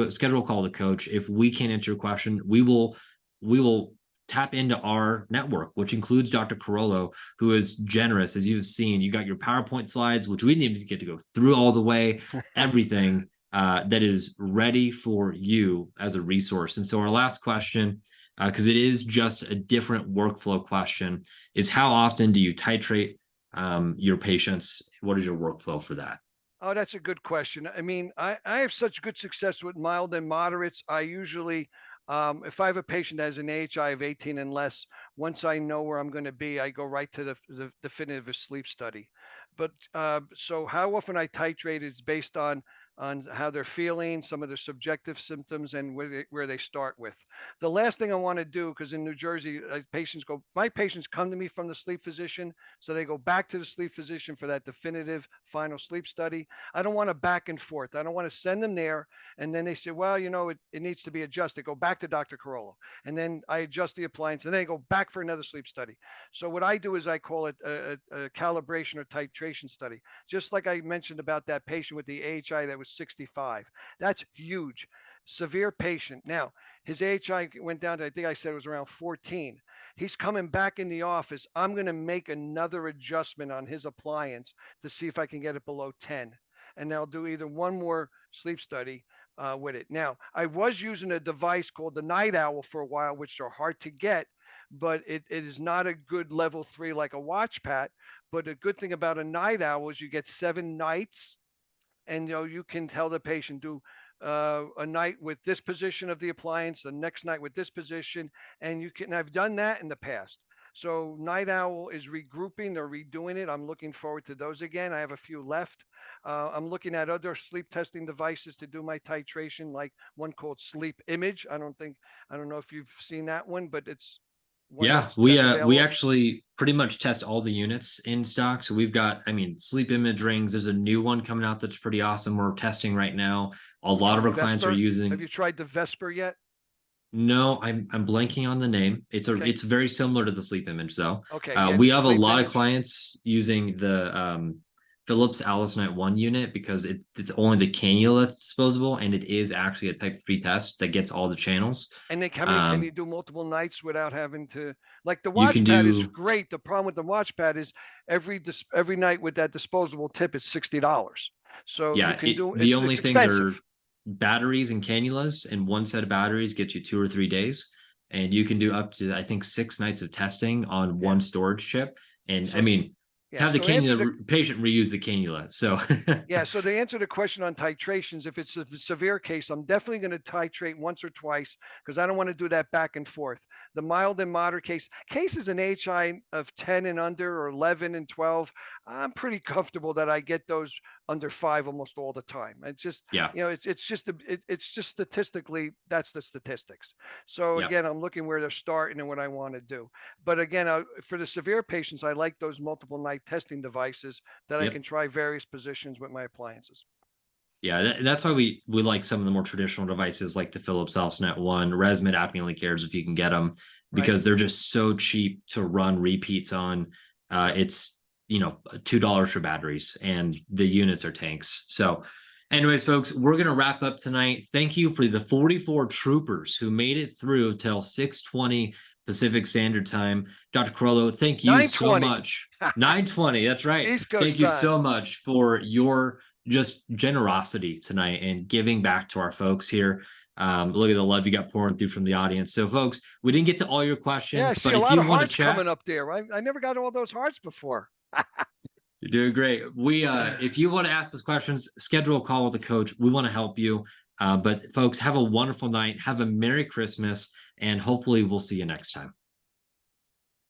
schedule a call to coach. If we can't answer your question, we will tap into our network, which includes Dr. Carollo, who is generous. As you've seen, you got your PowerPoint slides, which we didn't even get to go through all the way, everything. That is ready for you as a resource. And so our last question, because it is just a different workflow question, is how often do you titrate your patients? What is your workflow for that? Oh, that's a good question. I mean, I have such good success with mild and moderates. I usually, if I have a patient that has an AHI of 18 and less, once I know where I'm going to be, I go right to the definitive sleep study. But so how often I titrate is based on how they're feeling, some of their subjective symptoms, and where they start with. The last thing I want to do, because in New Jersey, my patients come to me from the sleep physician, so they go back to the sleep physician for that definitive final sleep study. I don't want to back and forth. I don't want to send them there, and then they say, well, it needs to be adjusted. Go back to Dr. Carollo, and then I adjust the appliance, and then they go back for another sleep study. So what I do is I call it a calibration or titration study. Just like I mentioned about that patient with the AHI that was 65. That's huge. Severe patient. Now, his AHI went down to, I think I said it was around 14. He's coming back in the office. I'm going to make another adjustment on his appliance to see if I can get it below 10. And I'll do either one more sleep study with it. Now, I was using a device called the Night Owl for a while, which are hard to get, but it is not a good level 3 like a watch pat. But a good thing about a Night Owl is you get 7 nights, and you can tell the patient, do a night with this position of the appliance, the next night with this position, and I've done that in the past. So Night Owl is regrouping, they're redoing it. I'm looking forward to those again. I have a few left. I'm looking at other sleep testing devices to do my titration, like one called Sleep Image. I don't know if you've seen that one, but it's one Yeah, that's we available. actually pretty much test all the units in stock. So we've got, sleep image rings. There's a new one coming out that's pretty awesome. We're testing right now. A lot of our clients are Vesper. using. Have you tried the Vesper yet? No, I'm blanking on the name. Okay. It's very similar to the sleep image though. Okay. Yeah. We The have a sleep lot of image. clients using the Philips Alice Night 1 unit because it's only the cannula that's disposable, and it is actually a type 3 test that gets all the channels. And they, how many can you Um, do multiple nights without having to, like the you watch can pad is do, great. The problem with the watch pad is every night with that disposable tip, it's $60. So you yeah, can do, the only it's things expensive. are batteries and cannulas, and one set of batteries gets you 2 or 3 days. And you can do up to, I think, 6 nights of testing on Yeah. one storage chip. And I So mean, yeah. have the So answer the cannula patient reuse the cannula. So Yeah, so to answer the question on titrations, if it's a severe case, I'm definitely going to titrate once or twice because I don't want to do that back and forth. The mild and moderate cases in HI of 10 and under or 11 and 12, I'm pretty comfortable that I get those under 5 almost all the time. It's just, yeah, it's just statistically, that's the statistics. So yeah, again, I'm looking where they're starting and what I want to do. But again, for the severe patients, I like those multiple night testing devices that I yep. can try various positions with my appliances. Yeah, that's why we like some of the more traditional devices like the Philips HouseNet One, ResMed Apnea only cares if you can get them Right. because they're just so cheap to run repeats on. It's $2 for batteries, and the units are tanks. So, anyways, folks, we're gonna wrap up tonight. Thank you for the 44 troopers who made it through till 6:20 Pacific Standard Time. Dr. Carollo, thank you so 920 much. 9:20, that's right. East Coast Thank you time. so much for your just generosity tonight and giving back to our folks here. Look at the love you got pouring through from the audience. So, folks, we didn't get to all your Yeah, I questions, see but a if lot you of want to hearts coming chat, up there. I never got all those hearts before. you're doing great. If you want to ask those questions, schedule a call with the coach. We want to help you. But folks, have a wonderful night. Have a Merry Christmas, and hopefully we'll see you next time.